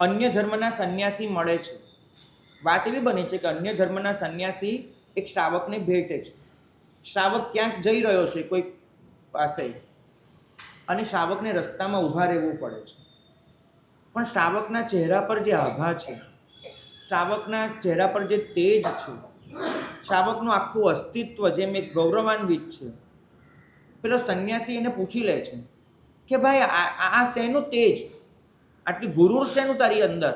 અન્ય ધર્મના સંન્યાસી મળે છે વાત એવી બની છે કે અન્ય ધર્મના સંન્યાસી એક શ્રાવકને ભેટે છે. શ્રાવક ક્યાંક જઈ રહ્યો છે કોઈ પાસે, અને શ્રાવકને રસ્તામાં ઊભા રહેવું પડે છે. પણ શ્રાવકના ચહેરા પર જે આભા છે, શ્રાવકના ચહેરા પર જે તેજ છે, શ્રાવકનું આખું અસ્તિત્વ જેમ એક ગૌરવાન્વિત છે. પેલો સંન્યાસી એને પૂછી લે છે કે ભાઈ આ શેનું તેજ, આટલી ગુરુર શેનું તારી અંદર?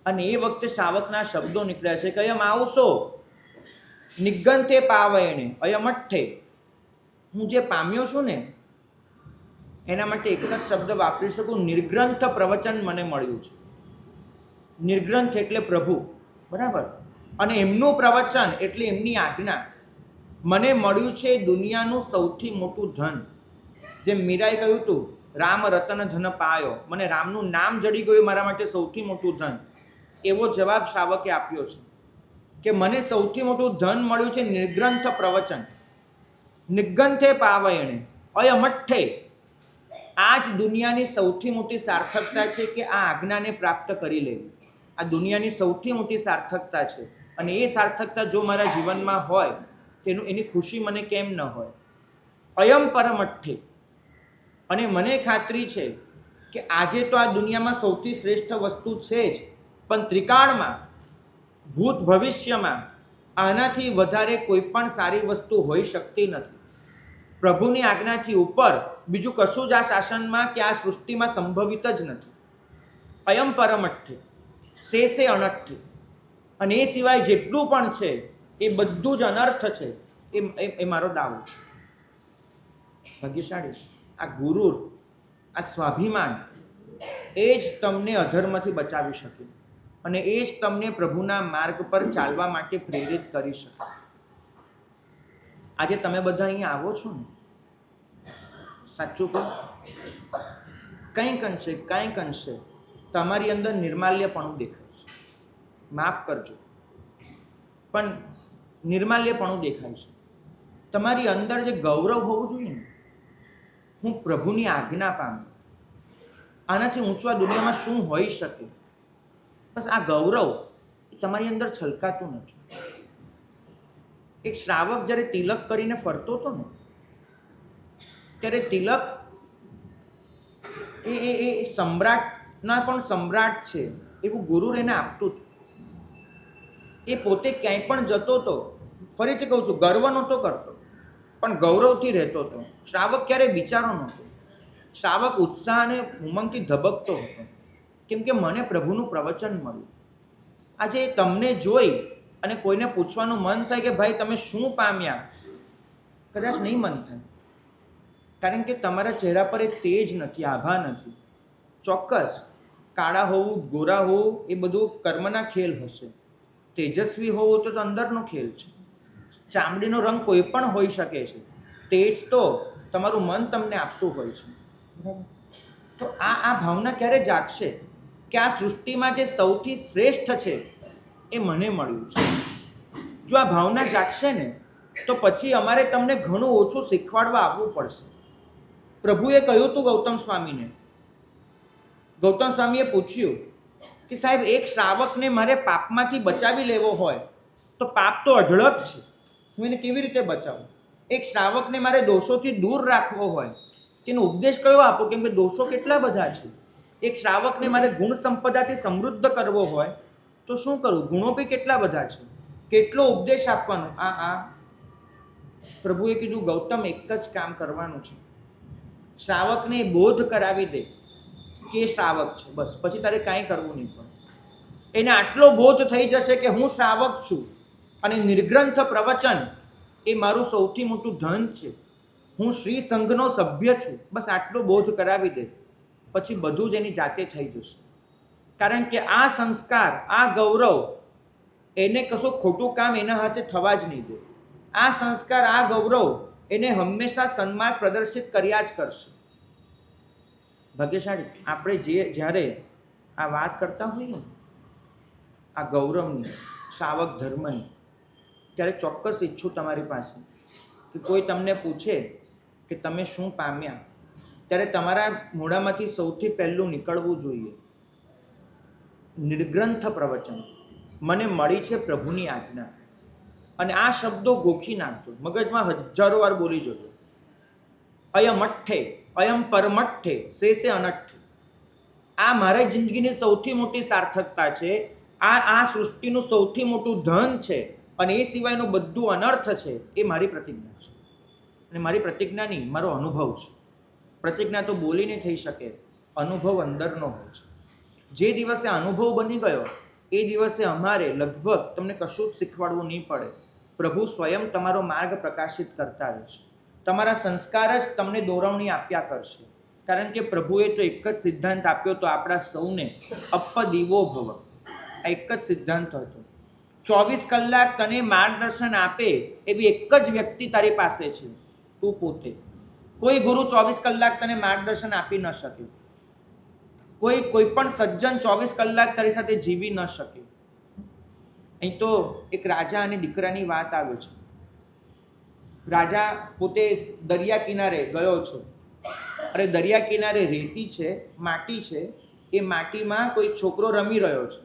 અને એ વખતે શ્રાવકના શબ્દો નીકળ્યા છે કે અયમ આવશો નિગંથે પાવયણે અયમઠ્ઠે. હું જે પામ્યો છું ને એના માટે એક જ શબ્દ વાપરી શકું, નિર્ગ્રંથ પ્રવચન મને મળ્યું છે. નિર્ગ્રંથ એટલે પ્રભુ, બરાબર, અને એમનું પ્રવચન એટલે એમની આજ્ઞા મને મળ્યું છે. દુનિયાનું સૌથી મોટું ધન, જેમ મીરાએ કહ્યું હતું રામ રતન ધન પાયો, મને રામનું નામ જડી ગયું મારા માટે સૌથી મોટું ધન. એવો જવાબ શ્રાવકે આપ્યો છે કે મને સૌથી મોટું ધન મળ્યું છે નિર્ગ્રંથ પ્રવચન. નિગંથે પાવયણે અયમઠ્ઠે. આ જ દુનિયાની સૌથી મોટી સાર્થકતા છે કે આ આજ્ઞાને પ્રાપ્ત કરી લેવી. આ દુનિયાની સૌથી મોટી સાર્થકતા છે. અને એ સાર્થકતા જો મારા જીવનમાં હોય તેનું એની ખુશી મને કેમ ન હોય? અયમ પરમઠ્ઠે. અને મને ખાતરી છે કે આજે તો આ દુનિયામાં સૌથી શ્રેષ્ઠ વસ્તુ છે જ, પણ ત્રિકાળમાં ભૂત ભવિષ્યમાં આનાથી વધારે કોઈ પણ સારી વસ્તુ હોઈ શકતી નથી. પ્રભુની આજ્ઞાથી ઉપર બીજું કશું જ આ શાસનમાં કે આ સૃષ્ટિમાં સંભવિત જ નથી. અયમ પરમઠ્ઠે શેષે અનઠ્ઠે. અને એ સિવાય જેટલું પણ છે એ બધું જ અનર્થ છે. એ મારો દાવો છે. ભાગ્યશાળી આ ગુરુર, આ સ્વાભિમાન એ જ તમને અધર્મથી બચાવી શકે, અને એ જ તમને પ્રભુના માર્ગ પર ચાલવા માટે પ્રેરિત કરી શકે. આજે તમે બધા અહીંયા આવો છો ને, સાચું કહું, કંઈક અંશે તમારી અંદર નિર્માલ્યપણું દેખાય છે. માફ કરજો, પણ નિર્માલ્યપણું દેખાય છે. તમારી અંદર જે ગૌરવ હોવું જોઈએ ને, હું પ્રભુની આજ્ઞા પામ્યો, આનાથી ઊંચું આ દુનિયામાં શું હોઈ શકે? બસ આ ગૌરવ તમારી અંદર છલકાતું નથી. એક શ્રાવક જ્યારે તિલક કરીને ફરતો હતો ને, ત્યારે તિલક એ સમ્રાટના પણ સમ્રાટ છે એવું ગુરુ એને આપતું હતું. એ પોતે ક્યાંય પણ જતો હતો, ફરીથી કહું છું, ગર્વ નહોતો કરતો, પણ ગૌરવથી રહેતો હતો. શ્રાવક ક્યારેય વિચારો નહોતો. શ્રાવક ઉત્સાહ અને ઉમંગથી ધબકતો હતો, કેમ કે મને પ્રભુનું પ્રવચન મળ્યું. આજે તમને જોઈ અને કોઈને પૂછવાનું મન થાય કે ભાઈ તમે શું પામ્યા, કદાચ નહીં મન થાય, કારણ કે તમારા ચહેરા પર એક તેજ નથી, આભા નથી. ચોક્કસ કાળા હોવું, ગોરા હોવું એ બધું કર્મના ખેલ હશે. તેજસ્વી હોવું તો અંદરનો ખેલ છે. ચામડીનો રંગ કોઈ પણ હોઈ શકે છે, તેજ તો તમારું મન તમને આપતું હોય છે. તો આ ભાવના ક્યારે જાગશે કે આ સૃષ્ટિમાં જે સૌથી શ્રેષ્ઠ છે એ મને મળ્યું છે? જો આ ભાવના જાગશે ને, તો પછી અમારે તમને ઘણું ઓછું શીખવાડવા આવવું પડશે. પ્રભુએ કહ્યું હતું ગૌતમ સ્વામીને, ગૌતમ સ્વામીએ પૂછ્યું કે સાહેબ, એક શ્રાવકને મારે પાપમાંથી બચાવી લેવો હોય તો પાપ તો અઢળક છે, હું એને કેવી રીતે બચાવું? એક શ્રાવકને મારે દોષોથી દૂર રાખવો હોય તેનો ઉપદેશ કયો આપો, કેમ કે દોષો કેટલા બધા છે. એક શ્રાવકને મારે ગુણ સંપદાથી સમૃદ્ધ કરવો હોય તો શું કરવું? ગુણો બી કેટલા બધા છે, કેટલો ઉપદેશ આપવાનો? પ્રભુએ કીધું ગૌતમ, એક જ કામ કરવાનું છે, શ્રાવકને બોધ કરાવી દે કે શ્રાવક છે, બસ. પછી તારે કાંઈ કરવું નહીં પડે. એને આટલો બોધ થઈ જશે કે હું શ્રાવક છું અને નિર્ગ્રંથ પ્રવચન એ મારું સૌથી મોટું ધન છે, હું શ્રી સંઘનો સભ્ય છું, બસ આટલો બોધ કરાવી દે, પછી બધું જ એની જાતે થઈ જશે. કારણ કે આ સંસ્કાર, આ ગૌરવ, એને કશું ખોટું કામ એના હાથે થવા જ નહીં દે. આ સંસ્કાર, આ ગૌરવ એને હંમેશા સન્માન પ્રદર્શિત કર્યા જ કરશે. ભાગ્યશાળી આપણે જ્યારે આ વાત કરતા હોઈએ આ ગૌરવની, શ્રાવક ધર્મની, ત્યારે ચોક્કસ ઈચ્છું તમારી પાસે કે કોઈ તમને પૂછે કે તમે શું પામ્યા, ત્યારે તમારા મોઢામાંથી સૌથી પહેલું નીકળવું જોઈએ નિર્ગ્રંથ પ્રવચન. મને મળી છે પ્રભુની આજ્ઞા. અને આ શબ્દો ગોખી નાખજો, મગજમાં હજારો વાર બોલી જજો. અયમ અઠ્ઠે, અયમ પરમઠ્ઠે, શેષે અનઠ્ઠે. આ મારી જિંદગીની સૌથી મોટી સાર્થકતા છે. આ સૃષ્ટિનું સૌથી મોટું ધન છે. અને એ સિવાયનું બધું અનર્થ છે. એ મારી પ્રતિજ્ઞા છે. અને મારી પ્રતિજ્ઞા નહીં, મારો અનુભવ છે. પ્રતિજ્ઞા તો બોલીને થઈ શકે, અનુભવ અંદરનો હોય છે. જે દિવસે અનુભવ બની ગયો એ દિવસે અમારે લગભગ તમને કશું જ શીખવાડવું નહીં પડે. પ્રભુ સ્વયં તમારો માર્ગ પ્રકાશિત કરતા રહેશે. તમારા સંસ્કાર જ તમને દોરવણી આપ્યા કરશે. કારણ કે પ્રભુએ તો એક જ સિદ્ધાંત આપ્યો તો આપણા સૌને, અપદીવો ભવ. આ એક જ સિદ્ધાંત હતો. 24 કલાક તને માર્ગદર્શન આપે એવી એક જ વ્યક્તિ તારી પાસે છે, તું પોતે. કોઈ ગુરુ 24 કલાક તને માર્ગદર્શન આપી ન શકે. કોઈ પણ સજ્જન 24 કલાક તારી સાથે જીવી ન શકે. અહીં તો એક રાજા અને દીકરાની વાત આવે છે. રાજા પોતે દરિયા કિનારે ગયો છે. અરે દરિયા કિનારે રેતી છે, માટી છે. એ માટીમાં કોઈ છોકરો રમી રહ્યો છે.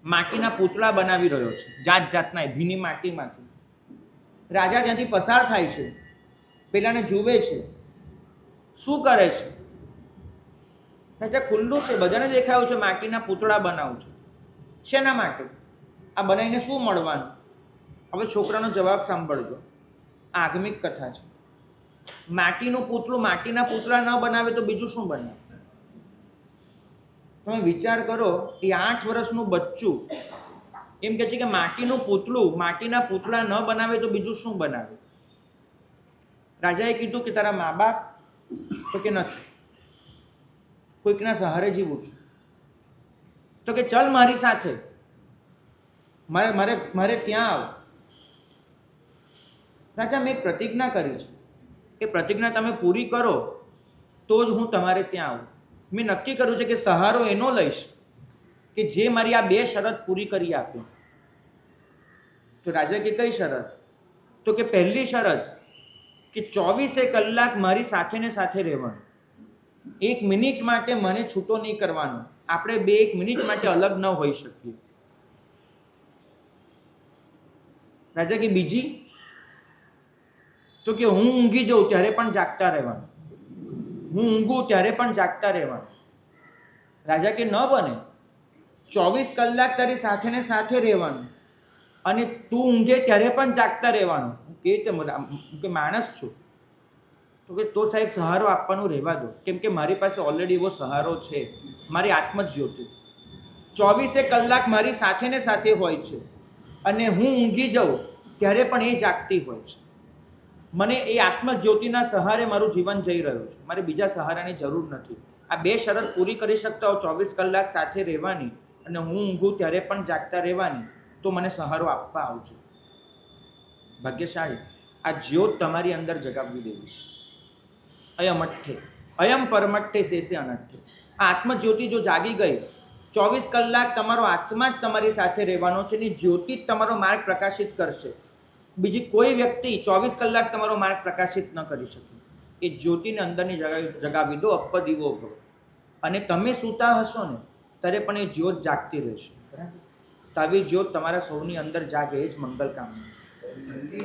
માટીના પૂતળા બનાવી રહ્યો છે, જાત જાતના ભીની માટીમાંથી. રાજા ત્યાંથી પસાર થાય છે, પેલાને જુએ છે. શું કરે છે? રાજા ખુલ્લું છે, બધાને દેખાયું છે માટીના પૂતળા બનાવું છે. શેના માટે? આ બનાવીને શું મળવાનું? હવે છોકરાનો જવાબ સાંભળજો. આ આગમિક કથા છે. માટીનું પૂતળું માટીના પૂતળા ન બનાવે તો બીજું શું બનાવે? તમે વિચાર કરો, એ 8 વર્ષનું બચ્ચું એમ કહે છે કે માટીનું પૂતળું માટીના પૂતળા ન બનાવે તો બીજું શું બનાવે? રાજાએ કીધું કે તારા મા બાપ? તો કે નથી, કોઈકના સહારે જીવું છું. તો કે ચલ મારી સાથે, મારે ત્યાં આવ. રાજા, મેં એક પ્રતિજ્ઞા કરી છે, એ પ્રતિજ્ઞા તમે પૂરી કરો તો જ હું તમારે ત્યાં આવું. મેં નક્કી કર્યું છે કે સહારો એનો લઈશ કે જે મારી આ 2 શરત પૂરી કરી આપે. તો રાજા કે કઈ શરત? તો કે પહેલી શરત કે 24 કલાક મારી સાથે ને સાથે રહેવાનું. 1 મિનિટ માટે મને છૂટો નહીં કરવાનો. આપણે 1 મિનિટ માટે અલગ ન હોઈ શકીએ. રાજા કે બીજી? તો કે હું ઊંઘી જાઉં ત્યારે પણ જાગતા રહેવાનું. હું ઊંઘું ત્યારે પણ જાગતા રહેવાનું. રાજા કે ન બને. 24 કલાક તારી સાથે ને સાથે રહેવાનું અને તું ઊંઘે ત્યારે પણ જાગતા રહેવાનું. કે રીતે માણસ છું? તો કે તો સાહેબ સહારો આપવાનું રહેવા દો, કેમ કે મારી પાસે ઓલરેડી એવો સહારો છે, મારી આત્મજ્યોતિ. 24 કલાક મારી સાથે ને સાથે હોય છે અને હું ઊંઘી જાઉં ત્યારે પણ એ જાગતી હોય છે. મને એ આત્મજ્યોતિના સહારે મારું જીવન જઈ રહ્યું છે. મારે બીજા સહારાની જરૂર નથી. આ 2 શરત પૂરી કરી શકતા હો, 24 કલાક સાથે રહેવાની અને હું ઊંઘું ત્યારે પણ જાગતા રહેવાની, તો મને સહારો આપવા આવજો. ભાગ્યશાળી આ જ્યોત તમારી અંદર જગાવી દેવી છે. અયમ અઠ્ઠે, અયમ પરમઠ્ઠે, શેષે અનઠ્ઠે. આ આત્મજ્યોતિ જો જાગી ગઈ, 24 કલાક તમારો આત્મા જ તમારી સાથે રહેવાનો છે અને જ્યોતિ જ તમારો માર્ગ પ્રકાશિત કરશે. બીજી કોઈ વ્યક્તિ 24 કલાક તમારો માર્ગ પ્રકાશિત ન કરી શકે. એ જ્યોતિને અંદરની જગાવી દો, અપદીવો ભવ. અને તમે સૂતા હશો ને ત્યારે પણ એ જ્યોત જાગતી રહેશે. બરાબર? તો આવી જ્યોત તમારા સૌની અંદર જાગે, એ જ મંગલ કામના.